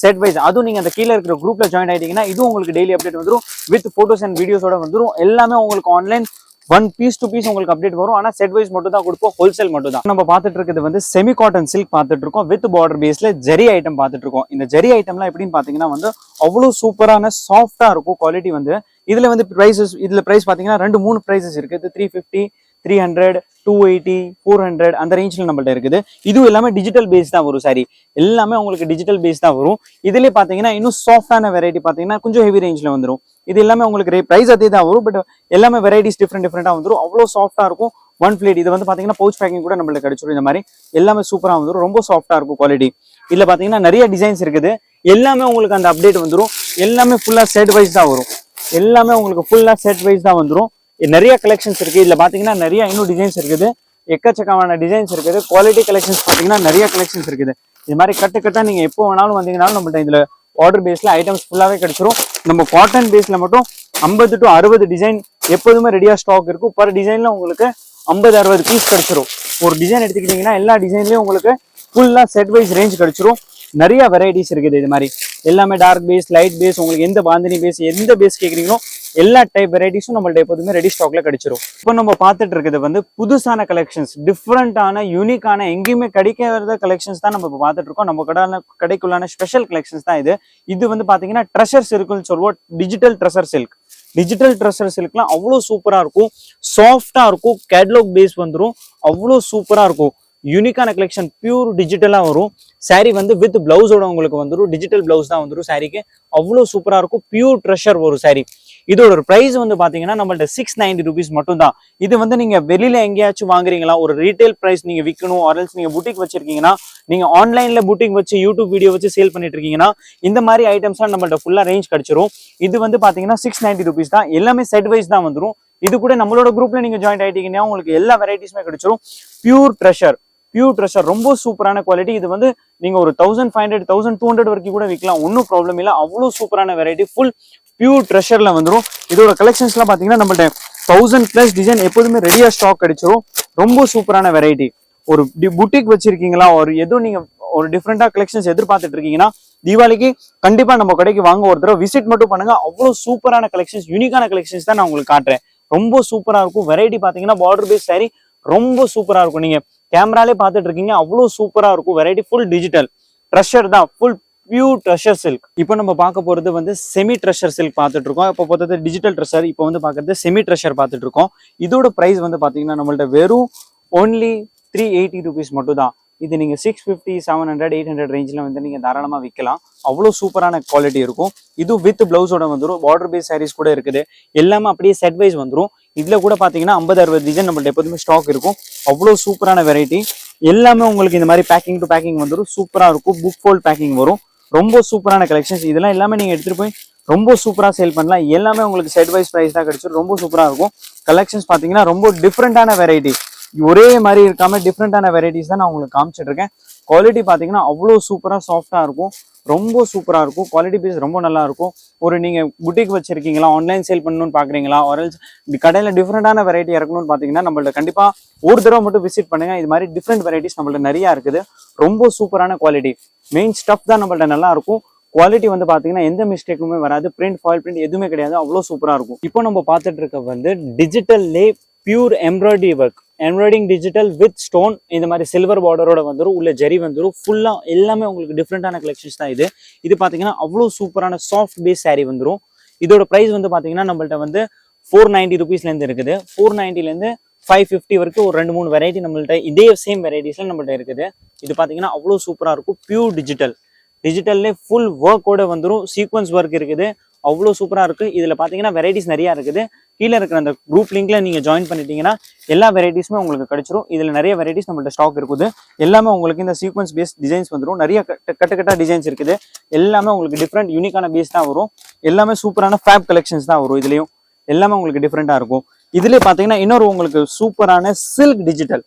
செட் வைஸ். அதுவும் நீங்க அந்த கீழே இருக்கிற குரூப்ல ஜாயின் ஆயிட்டீங்கன்னா இதுவும் உங்களுக்கு டெய்லி அப்டேட் வந்துடும். வித் போட்டோஸ் அண்ட் வீடியோஸோட வந்துடும். எல்லாமே உங்களுக்கு ஆன்லைன் 1 piece to piece உங்களுக்கு அப்டேட் வரும். ஆனா செட் வைஸ் மட்டும் தான் கொடுப்போம். ஹோல்சேல் மட்டும் தான். நம்ம பார்த்துட்டு இருக்கிறது வந்து செமி காட்டன் சில்க் பார்த்துட்டு இருக்கோம். வித் பார்டர் பேஸ்ல ஜெரி ஐட்டம் பார்த்துட்டு இருக்கோம். இந்த ஜெரி ஐட்டம்லாம் எப்படின்னு பாத்தீங்கன்னா வந்து அவ்வளவு சூப்பரான சாஃப்டா இருக்கும். குவாலிட்டி வந்து இதுல வந்து பிரைசஸ், இதுல பிரைஸ் பாத்தீங்கன்னா 2-3 பிரைசஸ் இருக்கு. 350, 300, 280, 400 அந்த ரேஞ்ச்ல நம்மள்ட்ட இருக்குது. இதுவும் எல்லாமே டிஜிட்டல் பேஸ் தான் வரும். சாரி எல்லாமே உங்களுக்கு டிஜிட்டல் பேஸ் தான் வரும். இதுலயே பாத்தீங்கன்னா இன்னும் சாஃப்டான வெரைட்டி பாத்தீங்கன்னா கொஞ்சம் ஹெவி ரேஞ்ச்ல வந்துடும். இது எல்லாமே உங்களுக்கு பிரைஸ் அதே தான் வரும். பட் எல்லாமே வெரைட்டிஸ் டிஃப்ரெண்டா வந்துடும். அவ்வளோ சாஃப்டா இருக்கும். 1 plate. இது வந்து பாத்தீங்கன்னா பவுச் பேக்கிங் கூட நம்மள்ட்ட கிடைச்சிடும். இந்த மாதிரி எல்லாமே சூப்பரா வந்துடும். ரொம்ப சாஃப்டா இருக்கும் குவாலிட்டி. இதுல பாத்தீங்கன்னா நிறைய டிசைன்ஸ் இருக்குது. எல்லாமே உங்களுக்கு அந்த அப்டேட் வந்துடும். எல்லாமே ஃபுல்லா செட் வைஸ் தான் வரும். எல்லாமே உங்களுக்கு ஃபுல்லா செட் வைஸ் தான் வந்துடும். நிறைய கலெக்ஷன்ஸ் இருக்கு. இதுல பாத்தீங்கன்னா நிறைய இன்னும் டிசைன்ஸ் இருக்குது, எக்கச்சக்கமான டிசைன்ஸ் இருக்குது. குவாலிட்டி கலெக்ஷன்ஸ் பாத்தீங்கன்னா நிறைய கலெக்ஷன்ஸ் இருக்குது. இது மாதிரி கட்டா நீங்க எப்போ வேணாலும் வந்தீங்கன்னாலும் நம்மள்ட்ட இதுல ஆர்டர் பேஸ்ல ஐட்டம்ஸ் ஃபுல்லாவே கிடைச்சிரும். நம்ம காட்டன் பேஸ்ல மட்டும் 50 to 60 டிசைன் எப்போதுமே ரெடியா ஸ்டாக் இருக்கும். பர் டிசைன்ல உங்களுக்கு 50-60 பீஸ் கிடைச்சிரும். ஒரு டிசைன் எடுத்துக்கிட்டீங்கன்னா எல்லா டிசைன்லயும் உங்களுக்கு ஃபுல்லா செட் வைஸ் ரேஞ்ச் கிடைச்சிரும். நிறைய வெரைட்டிஸ் இருக்குது. இது மாதிரி எல்லாமே டார்க் பேஸ், லைட் பேஸ், உங்களுக்கு எந்த பாந்தினி பேஸ், எந்த பேஸ் கேட்குறீங்களோ எல்லா டைப் வெரைட்டிஸும் நம்மள்ட்ட எப்போதுமே ரெடி ஸ்டாக்ல கிடைச்சிரும். இப்போ நம்ம பார்த்துட்டு இருக்கிறது வந்து புதுசான கலெக்ஷன்ஸ், டிஃப்ரெண்டான யூனிக்கான எங்கேயுமே கிடைக்காத கலெக்ஷன்ஸ் தான் நம்ம இப்போ பார்த்துட்டு இருக்கோம். நம்ம கடைக்குள்ளான ஸ்பெஷல் கலெக்ஷன்ஸ் தான் இது. இது வந்து பாத்தீங்கன்னா ட்ரெஷர் சில்க்னு சொல்லுவோம். Digital treasure silk. Digital treasure சில்க்லாம் அவ்வளோ சூப்பரா இருக்கும், சாஃப்டா இருக்கும். கேட்லாக் பேஸ் வந்துடும், அவ்வளோ சூப்பரா இருக்கும். யூனிக்கான கலெக்ஷன், பியூர் டிஜிட்டலா வரும். சாரி வந்து வித் பிளவுஸோட உங்களுக்கு வந்துடும். டிஜிட்டல் பிளவுஸ் தான் வந்துடும் சாரிக்கு. அவ்வளோ சூப்பரா இருக்கும். பியூர் ட்ரெஷர் வரும் சாரி. இதோட ஒரு பிரைஸ் வந்து பாத்தீங்கன்னா நம்மள்ட்ட 690 rupees மட்டும் தான். இது வந்து நீங்க வெளியில எங்கேயாச்சும் வாங்குறீங்களா, ஒரு ரீட்டைல் பிரைஸ் நீங்க விற்கணும், ஆர்எல்ஸ் நீங்க புட்டிக் வச்சிருக்கீங்கன்னா, நீங்க ஆன்லைன்ல புட்டிக் வச்சு யூடியூப் வீடியோ வச்சு சேல் பண்ணிட்டு இருக்கீங்கன்னா இந்த மாதிரி ஐட்டம்ஸ்லாம் நம்மள்ட்ட ஃபுல்லா ரேஞ்ச் கிடைச்சிரும். இது வந்து பாத்தீங்கன்னா 690 rupees தான். எல்லாமே செட் வைஸ் தான் வந்துடும். இது கூட நம்மளோட குரூப்ல நீங்க ஜாயின் ஆயிட்டீங்கன்னா உங்களுக்கு எல்லா வெரைட்டிஸுமே கிடைச்சிரும். பியூர் ட்ரெஷர், பியூர் ட்ரெஷர் ரொம்ப சூப்பரான குவாலிட்டி. இது வந்து நீங்க ஒரு 1500 1200 வரைக்கும் கூட விற்கலாம், ஒன்றும் ப்ராப்ளம் இல்லை. அவ்வளோ சூப்பரான வெரைட்டி, ஃபுல் பியூர் ட்ரெஷர்ல வந்துடும். இதோட கலெக்ஷன்ஸ்லாம் பாத்தீங்கன்னா நம்மள்ட்ட 1000+ டிசைன் எப்போதுமே ரெடியா ஸ்டாக் கிடைச்சிரும். ரொம்ப சூப்பரான வெரைட்டி. ஒரு புட்டிக் வச்சிருக்கீங்களா, ஒரு ஏதோ நீங்க ஒரு டிஃப்ரெண்டா கலெக்ஷன்ஸ் எதிர்பார்த்துட்டு இருக்கீங்கன்னா தீபாவளிக்கு கண்டிப்பா நம்ம கடைக்கு வாங்க, ஒரு தடவை விசிட் மட்டும் பண்ணுங்க. அவ்வளோ சூப்பரான கலெக்ஷன்ஸ், யூனிக்கான கலெக்ஷன்ஸ் தான் நான் உங்களுக்கு காட்டுறேன். ரொம்ப சூப்பரா இருக்கும். வெரைட்டி பாத்தீங்கன்னா பார்டர் பேஸ் சாரி ரொம்ப சூப்பரா இருக்கும். நீங்க கேமராலே பார்த்துட்டு இருக்கீங்க, அவ்வளோ சூப்பரா இருக்கும். வெரைட்டி ஃபுல் டிஜிட்டல் ட்ரெஷர் தான், ஃபுல் பியூர் ட்ரெஷர் சில்க். இப்போ நம்ம பார்க்க போறது வந்து செமி ட்ரெஷர் சில்க் பார்த்துட்டு இருக்கோம். இப்போ பார்த்தது டிஜிட்டல் ட்ரெஷர், இப்போ வந்து பார்க்கறது செமி ட்ரெஷர் பார்த்துட்டு இருக்கோம். இதோட பிரைஸ் வந்து பாத்தீங்கன்னா நம்மள்ட்ட வெறும் only 380 rupees மட்டும் தான். இது நீங்க 650, 700, 800 ரேஞ்சில் வந்து நீங்க தாராளமா விற்கலாம். அவ்வளோ சூப்பரான குவாலிட்டி இருக்கும். இது வித் பிளவுஸோட வந்துடும். பார்டர் பேஸ் சாரீஸ் கூட இருக்குது. எல்லாமே அப்படியே செட் வைஸ் வந்துடும். இதுல கூட பாத்தீங்கன்னா 50-60 டிசைன் நம்மள்ட்ட எப்போதுமே ஸ்டாக் இருக்கும். அவ்வளோ சூப்பரான வெரைட்டி. எல்லாமே உங்களுக்கு இந்த மாதிரி பேக்கிங் டு பேக்கிங் வந்துடும். சூப்பரா இருக்கும். புக் ஃபோல்ட் பேக்கிங் வரும். ரொம்ப சூப்பரான கலெக்ஷன்ஸ். இதெல்லாம் எல்லாமே நீங்க எடுத்துட்டு போய் ரொம்ப சூப்பரா சேல் பண்ணலாம். எல்லாமே உங்களுக்கு செட் வைஸ் பிரைஸ் தான் கிடைச்சிடும். ரொம்ப சூப்பரா இருக்கும். கலெக்ஷன்ஸ் பாத்தீங்கன்னா ரொம்ப டிஃப்ரெண்டான வெரைட்டி, ஒரே மாதிரி இருக்காம டிஃப்ரெண்டான வெரைட்டிஸ் தான் நான் உங்களுக்கு காமிச்சிட்டு இருக்கேன். குவாலிட்டி பாத்தீங்கன்னா அவ்வளோ சூப்பரா சாஃப்டா இருக்கும். ரொம்ப சூப்பரா இருக்கும். குவாலிட்டி பேஸ் ரொம்ப நல்லா இருக்கும். ஒரு நீங்க புட்டிக் வச்சிருக்கீங்களா, ஆன்லைன் சேல் பண்ணணும்னு பாக்குறீங்களா, ஒரு கடையில டிஃப்ரெண்டான வெரைட்டி இறக்கணும்னு பாத்தீங்கன்னா நம்மள்ட்ட கண்டிப்பா ஒரு தடவை மட்டும் விசிட் பண்ணுங்க. இது மாதிரி டிஃப்ரெண்ட் வெரைட்டிஸ் நம்மள்ட்ட நிறைய இருக்குது. ரொம்ப சூப்பரான குவாலிட்டி. மெயின் ஸ்டஃப் தான் நம்மள்ட்ட நல்லா இருக்கும். குவாலிட்டி வந்து பாத்தீங்கன்னா எந்த மிஸ்டேக்குமே வராது. பிரிண்ட், ஃபாயில் பிரிண்ட் எதுவுமே கிடையாது. அவ்வளோ சூப்பரா இருக்கும். இப்போ நம்ம பார்த்துட்டு இருக்க வந்து டிஜிட்டல்லே pure embroidery work, embroidering digital with stone. இந்த மாதிரி சில்வர் பார்டரோட வந்துடும். உள்ள ஜரி வந்துடும். ஃபுல்லா எல்லாமே உங்களுக்கு டிஃப்ரெண்டான கலெக்ஷன்ஸ் தான் இது. இது பாத்தீங்கன்னா அவ்வளோ சூப்பரான சாஃப்ட் பேஸ் சாரி வந்துடும். இதோட பிரைஸ் வந்து பாத்தீங்கன்னா நம்மள்ட்ட வந்து 490 rupeesல இருந்து இருக்குது. 490ல இருந்து 550 வரைக்கும் ஒரு 2-3 வெரைட்டி நம்மள்ட்ட இதே சேம் வெரைட்டிஸ்ல நம்மள்ட்ட இருக்குது. இது பாத்தீங்கன்னா அவ்வளோ சூப்பரா இருக்கும். பியூர் டிஜிட்டல், டிஜிட்டல்லே ஃபுல் ஒர்க்கோட வந்துடும். சீக்வன்ஸ் ஒர்க் இருக்குது. அவ்வளோ சூப்பரா இருக்கு. இதுல பாத்தீங்கன்னா வெரைட்டிஸ் நிறைய இருக்குது. கீழே இருக்கிற அந்த குரூப் லிங்க்ல நீங்க ஜாயின் பண்ணிட்டீங்கன்னா எல்லா வெரைட்டிஸுமே உங்களுக்கு கிடைச்சிரும். இதுல நிறைய வெரைட்டிஸ் நம்மள்ட்ட ஸ்டாக் இருக்குது. எல்லாமே உங்களுக்கு இந்த சீக்வன்ஸ் பேஸ் டிசைன்ஸ் வந்துடும். நிறைய கட்ட டிசைன்ஸ் இருக்குது. எல்லாமே உங்களுக்கு டிஃப்ரெண்ட் யூனிக்கான பேஸ் தான் வரும். எல்லாமே சூப்பரான ஃபேப் கலெக்ஷன்ஸ் தான் வரும். இதுலயும் எல்லாமே உங்களுக்கு டிஃப்ரெண்டா இருக்கும். இதுலயே பாத்தீங்கன்னா இன்னொரு உங்களுக்கு சூப்பரான silk digital,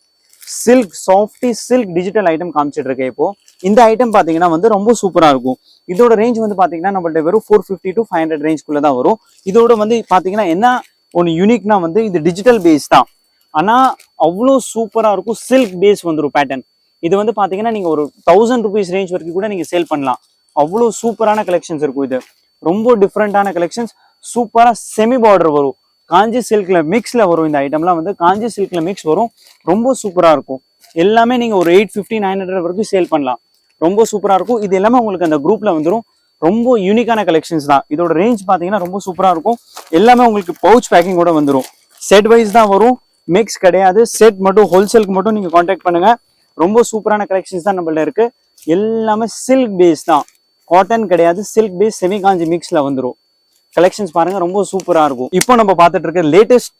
silk softy silk digital item காமிச்சிட்டு இருக்கேன். இப்போ இந்த ஐட்டம் பாத்தீங்கன்னா வந்து ரொம்ப சூப்பரா இருக்கும். இதோட ரேஞ்ச் வந்து பாத்தீங்கன்னா நம்மள்ட்ட வெறும் 450 to 500 ரேஞ்ச்குள்ள தான் வரும். இதோட வந்து பாத்தீங்கன்னா என்ன ஒன்னு யூனிக்னா வந்து இது டிஜிட்டல் பேஸ் தான், ஆனா அவ்வளோ சூப்பரா இருக்கும். சில்க் பேஸ் வந்துடும் பேட்டர்ன். இது வந்து பாத்தீங்கன்னா நீங்க ஒரு 1000 rupees ரேஞ்ச் வரைக்கும் கூட நீங்க சேல் பண்ணலாம். அவ்வளோ சூப்பரான கலெக்ஷன்ஸ் இருக்கும். இது ரொம்ப டிஃப்ரெண்டான கலெக்ஷன்ஸ். சூப்பரா செமி பார்டர் வரும். காஞ்சி சில்க்ல மிக்ஸ்ல வரும். இந்த ஐட்டம்லாம் வந்து காஞ்சி சில்க்ல மிக்ஸ் வரும். ரொம்ப சூப்பரா இருக்கும். எல்லாமே நீங்க ஒரு 850, 900 வரைக்கும் சேல் பண்ணலாம். ரொம்ப சூப்பரா இருக்கும். இது எல்லாமே உங்களுக்கு அந்த குரூப்ல வந்துடும். ரொம்ப யூனிக்கான கலெக்ஷன்ஸ் தான். இதோட ரேஞ்ச் பாத்தீங்கன்னா ரொம்ப சூப்பரா இருக்கும். எல்லாமே உங்களுக்கு பவுச் பேக்கிங் கூட வந்துடும். செட் வைஸ் தான் வரும், மிக்ஸ் கிடையாது. செட் மட்டும் ஹோல்சேலுக்கு மட்டும் நீங்க கான்டாக்ட் பண்ணுங்க. ரொம்ப சூப்பரான கலெக்ஷன்ஸ் தான் நம்மள்ட்ட இருக்கு. எல்லாமே சில்க் பேஸ் தான், காட்டன் கிடையாது. சில்க் பேஸ் செமி காஞ்சி மிக்ஸ்ல வந்துடும். கலெக்ஷன்ஸ் பாருங்க, ரொம்ப சூப்பரா இருக்கும். இப்போ நம்ம பார்த்துட்டு இருக்க லேட்டஸ்ட்